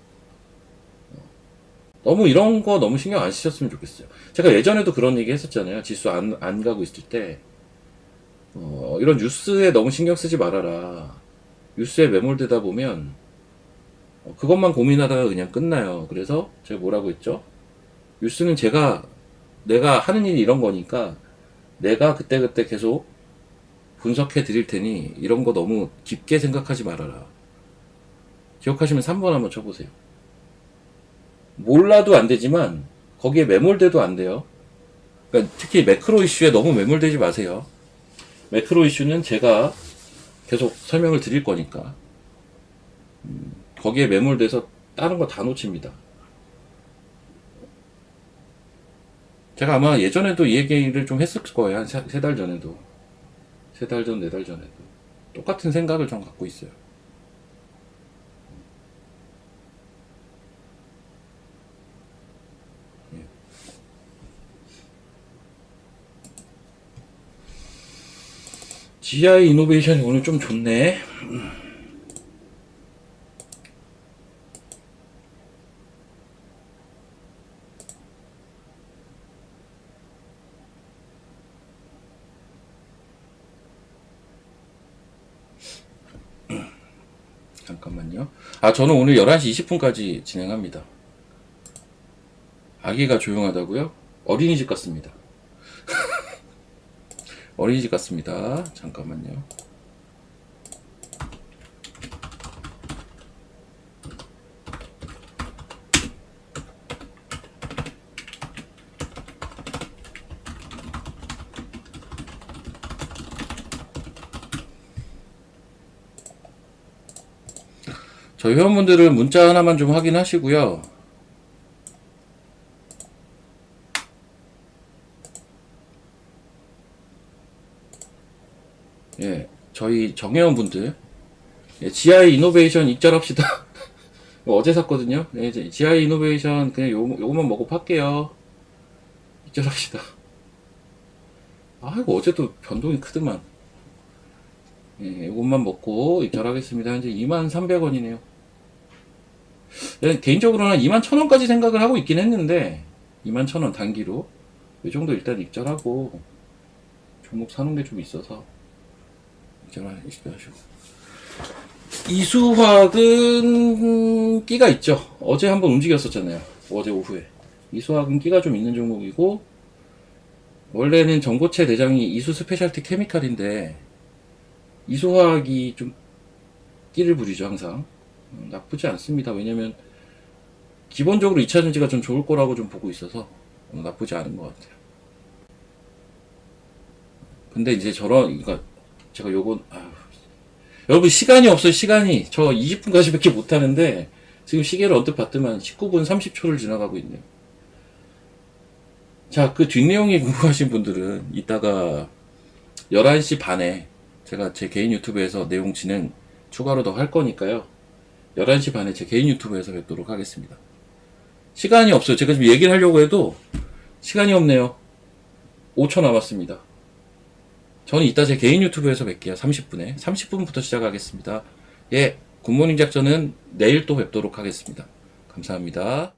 너무 이런 거 너무 신경 안 쓰셨으면 좋겠어요. 제가 예전에도 그런 얘기 했었잖아요. 지수 안 가고 있을 때 이런 뉴스에 너무 신경 쓰지 말아라. 뉴스에 매몰되다 보면 그것만 고민하다가 그냥 끝나요. 그래서 제가 뭐라고 했죠? 뉴스는 내가 하는 일이 이런 거니까 내가 그때그때 계속 분석해 드릴 테니 이런 거 너무 깊게 생각하지 말아라. 기억하시면 3번 한번 쳐보세요. 몰라도 안 되지만 거기에 매몰돼도 안 돼요. 그러니까 특히 매크로 이슈에 너무 매몰되지 마세요. 매크로 이슈는 제가 계속 설명을 드릴 거니까 거기에 매몰돼서 다른 거 다 놓칩니다. 제가 아마 예전에도 이 얘기를 좀 했을 거예요. 한 3달 전에도. 3달 전, 4달 전에도. 똑같은 생각을 좀 갖고 있어요. GI 이노베이션이 오늘 좀 좋네. 잠깐만요. 저는 오늘 11시 20분까지 진행합니다. 아기가 조용하다고요? 어린이집 같습니다. 어린이집 같습니다. 잠깐만요. 저희 회원분들은 문자 하나만 좀 확인하시고요. 예, 저희 정회원분들 GI 이노베이션 익절합시다. 어제 샀거든요. 예, GI 이노베이션 그냥 요거만 먹고 팔게요. 익절합시다. 이거 어제도 변동이 크더만. 예, 요것만 먹고 익절하겠습니다. 현재 23,300원이네요. 개인적으로는 21,000원까지 생각을 하고 있긴 했는데 21,000원 단기로 이 정도 일단 익절하고 종목 사는 게 좀 있어서 익절하시고. 이수화학은 끼가 있죠. 어제 한번 움직였었잖아요. 어제 오후에. 이수화학은 끼가 좀 있는 종목이고 원래는 전고체 대장이 이수 스페셜티 케미칼인데 이수화학이 좀 끼를 부리죠. 항상 나쁘지 않습니다. 왜냐면 기본적으로 2차전지가 좀 좋을 거라고 좀 보고 있어서 나쁘지 않은 것 같아요. 근데 이제 그러니까 제가 요건 여러분 시간이 없어요. 시간이 저 20분까지밖에 못하는데 지금 시계를 언뜻 봤더만 19분 30초를 지나가고 있네요. 자, 그 뒷내용이 궁금하신 분들은 이따가 11시 반에 제가 제 개인 유튜브에서 내용 진행 추가로 더 할 거니까요. 11시 반에 제 개인 유튜브에서 뵙도록 하겠습니다. 시간이 없어요. 제가 지금 얘기를 하려고 해도 시간이 없네요. 5초 남았습니다. 저는 이따 제 개인 유튜브에서 뵐게요. 30분에. 30분부터 시작하겠습니다. 예, 굿모닝 작전은 내일 또 뵙도록 하겠습니다. 감사합니다.